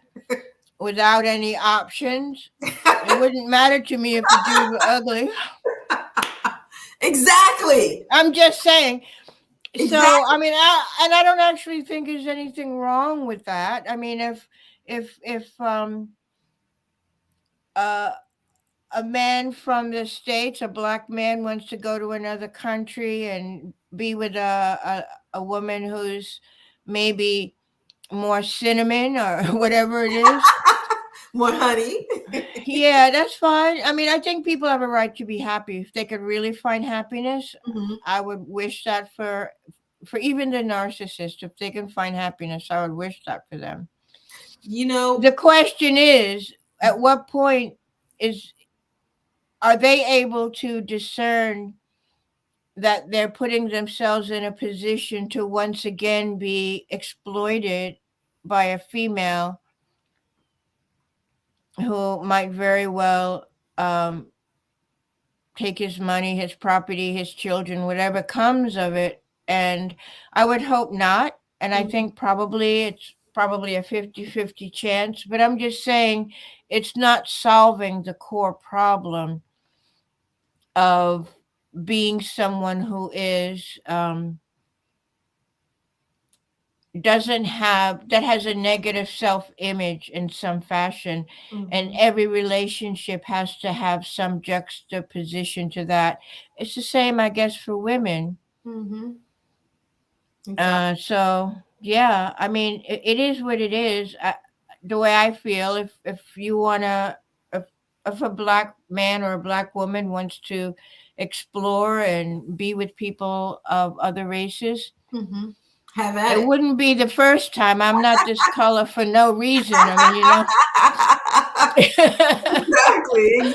without any options, it wouldn't matter to me if the dude were ugly. Exactly. I'm just saying. So, I Exactly. mean, I don't actually think there's anything wrong with that. I mean, if uh a man from the states, a black man, wants to go to another country and be with a woman who's maybe more cinnamon or whatever it is, More honey. yeah, that's fine. I mean, I think people have a right to be happy if they could really find happiness. Mhm. I would wish that for even the narcissist, if they can find happiness, I would wish that for them. You know, The question is, at what point is are they able to discern that they're putting themselves in a position to once again be exploited by a female who might very well take his money, his property, his children, whatever comes of it. And I would hope not. And I mhm, think probably it's probably a 50-50 chance. But I'm just saying it's not solving the core problem of being someone who is doesn't have that has a negative self-image in some fashion, and mhm, every relationship has to have some juxtaposition to that. It's the same, I guess, for women. mhm. Exactly. So yeah, I mean, it is what it is. The way I feel, if you wanna, if if a black man or a black woman wants to explore and be with people of other races, Mhm. Have at it it. wouldn't be the first time. I'm not this color for no reason. I mean, you know. Exactly.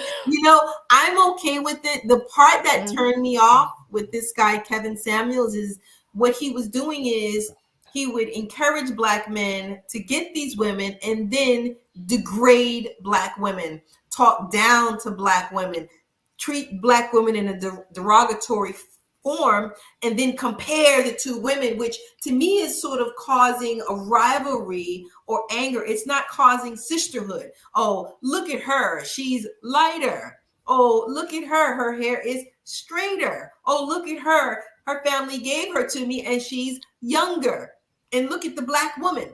I'm okay with it. The part that Mhm. turned me off with this guy, Kevin Samuels, is what he was doing is he would encourage black men to get these women and then degrade black women, talk down to black women, treat black women in a derogatory form, and then compare the two women, which to me is sort of causing a rivalry or anger. It's not causing sisterhood. Oh, look at her, she's lighter. Oh, look at her hair is straighter. Oh, look at her, Her family gave her to me and she's younger. And look at the black woman,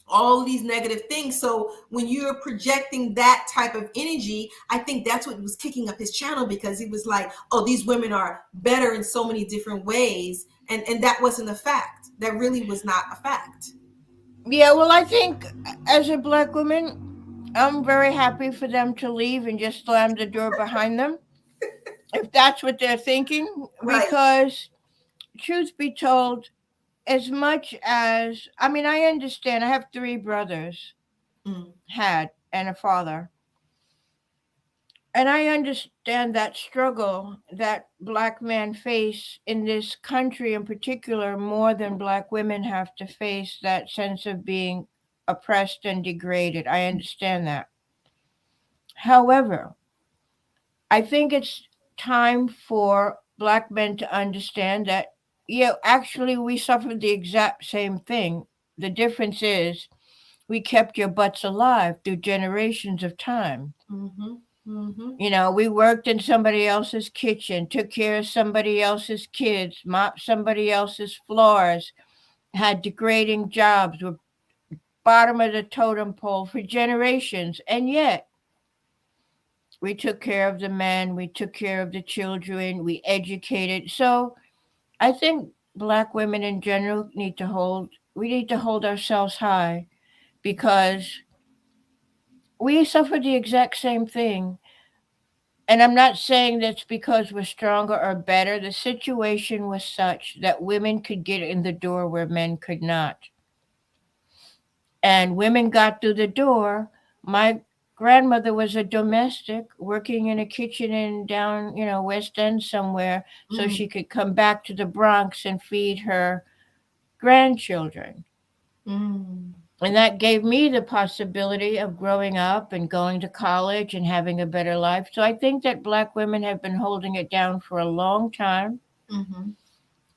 all these negative things. So when you're projecting that type of energy, I think that's what was kicking up his channel, because he was like, oh, these women are better in so many different ways. And that wasn't a fact. That really was not a fact. Yeah, well, I think as a black woman, I'm very happy for them to leave and just slam the door behind them, if that's what they're thinking. Right. Because, truth be told, as much as, I mean, I understand, I have three brothers, Mm, had, and a father. And I understand that struggle that black men face in this country in particular, more than black women have to face that sense of being oppressed and degraded. I understand that. However, I think it's time for black men to understand that, yeah, actually, we suffered the exact same thing. The difference is we kept your butts alive through generations of time. mm-hmm, mm-hmm, You know, we worked in somebody else's kitchen, took care of somebody else's kids, mopped somebody else's floors, had degrading jobs, were bottom of the totem pole for generations. And yet, we took care of the men, we took care of the children, we educated. So I think black women in general we need to hold ourselves high, because we suffered the exact same thing. And I'm not saying that's because we're stronger or better. The situation was such that women could get in the door where men could not. And women got through the door. My grandmother was a domestic working in a kitchen in down, West End somewhere, so mm, she could come back to the Bronx and feed her grandchildren. mm, And that gave me the possibility of growing up and going to college and having a better life. So I think that black women have been holding it down for a long time. mm-hmm.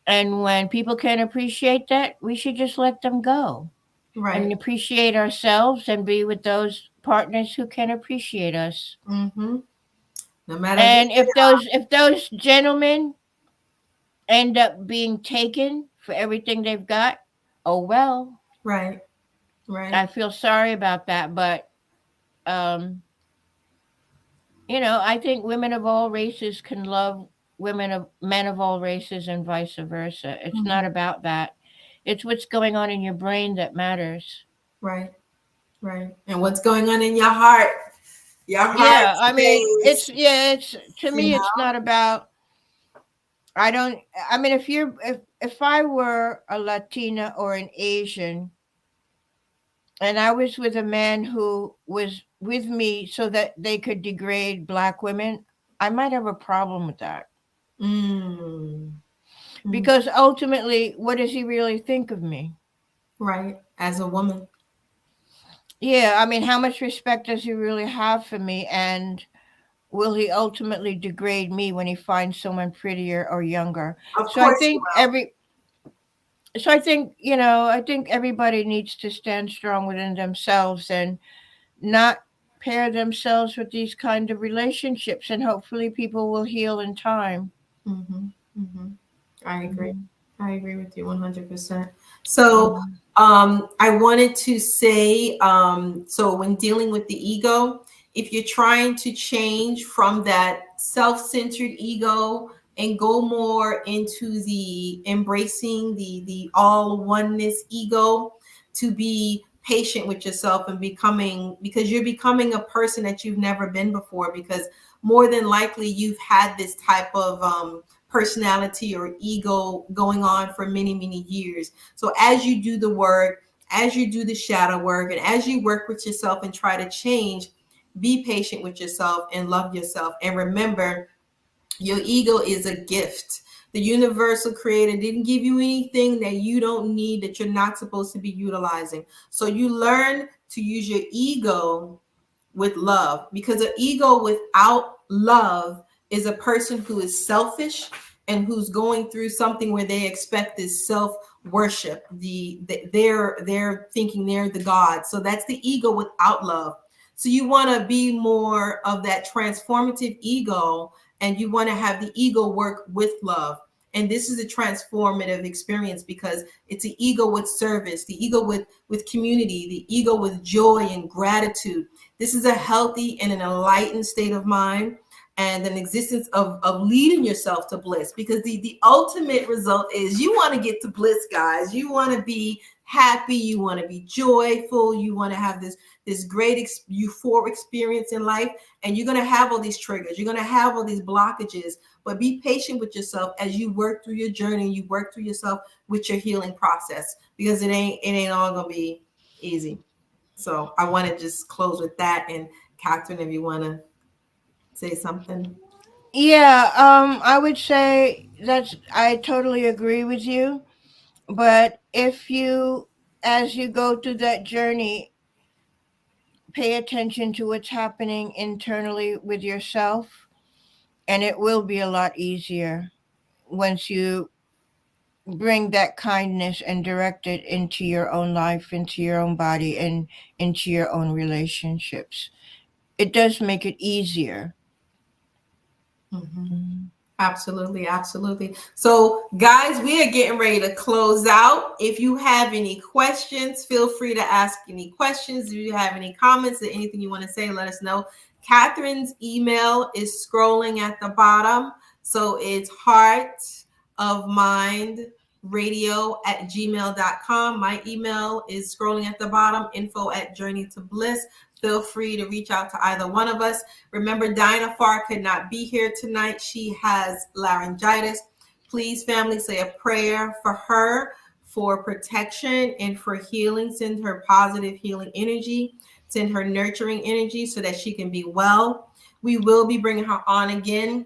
And when people can't appreciate that, we should just let them go and Right. appreciate ourselves and be with those partners who can appreciate us. Mm-hmm. No matter who And they if those gentlemen end up being taken for everything they've got, oh well. are. Right. Right. I feel sorry about that, but um I think women of all races can love women of men of all races and vice versa. It's Mm-hmm. not about that. It's what's going on in your brain that matters. Right. Right. And what's going on in your heart? Your heart Yeah, I mean, space. it's to You me know. it's not about I don't I mean if I were a Latina or an Asian and I was with a man who was with me so that they could degrade black women, I might have a problem with that. Mm. Mm. Because ultimately, what does he really think of me? Right. As a woman. Yeah, I mean, how much respect does he really have for me? And will he ultimately degrade me when he finds someone prettier or younger? Of So I course you think every so I think everybody needs to stand strong within themselves and not pair themselves with these kind of relationships, and hopefully people will heal in time. will. Mm-hmm. Mm-hmm. I agree. Mhm. I agree with you 100%. So, Mhm. I wanted to say, so when dealing with the ego, if you're trying to change from that self-centered ego and go more into the embracing the all oneness ego, to be patient with yourself and becoming, because you're becoming a person that you've never been before, because more than likely you've had this type of personality or ego going on for many, many years. So as you do the work, as you do the shadow work, and as you work with yourself and try to change, be patient with yourself and love yourself. And remember, your ego is a gift. The universal creator didn't give you anything that you don't need, that you're not supposed to be utilizing. So you learn to use your ego with love, because an ego without love is a person who is selfish and who's going through something where they expect this self worship. They're thinking they're the god. So that's the ego without love. So you want to be more of that transformative ego, and you want to have the ego work with love. And this is a transformative experience because it's the ego with service, the ego with community, the ego with joy and gratitude. This is a healthy and an enlightened state of mind and an existence of leading yourself to bliss, because the ultimate result is you want to get to bliss, guys. You want to be happy, you want to be joyful, you want to have this great euphoric experience in life, and you're going to have all these triggers, you're going to have all these blockages, but be patient with yourself as you work through your journey, you work through yourself with your healing process, because it ain't all going to be easy. So I want to just close with that. And Catherine, if you want to say something. Yeah, I would say I totally agree with you. But if you, as you go through that journey, pay attention to what's happening internally with yourself, and it will be a lot easier once you bring that kindness and direct it into your own life, into your own body, and into your own relationships. It does make it easier. Mhm. Mhm. Absolutely, absolutely. So, guys, we are getting ready to close out. If you have any questions, feel free to ask any questions. If you have any comments or anything you want to say, let us know. Catherine's email is scrolling at the bottom. So it's heart of mind radio at gmail.com. My email is scrolling at the bottom, info at journey to bliss. Feel free to reach out to either one of us. Remember, Dinah Farr could not be here tonight. She has laryngitis. Please, family, say a prayer for her, for protection and for healing. Send her positive healing energy. Send her nurturing energy so that she can be well. We will be bringing her on again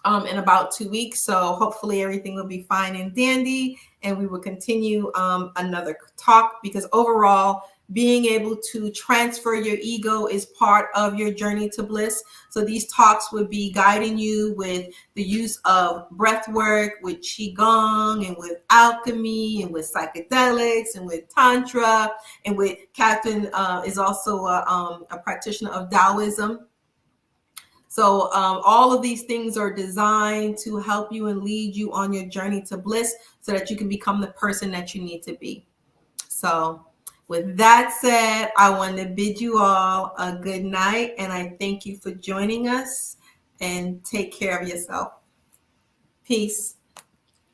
in about 2 weeks. So hopefully everything will be fine and dandy, and we will continue another talk, because overall, being able to transfer your ego is part of your journey to bliss. So these talks would be guiding you with the use of breath work, with qigong, and with alchemy, and with psychedelics, and with tantra, and with Catherine is also a practitioner of Taoism. So all of these things are designed to help you and lead you on your journey to bliss so that you can become the person that you need to be. So with that said, I want to bid you all a good night, and I thank you for joining us, and take care of yourself. Peace.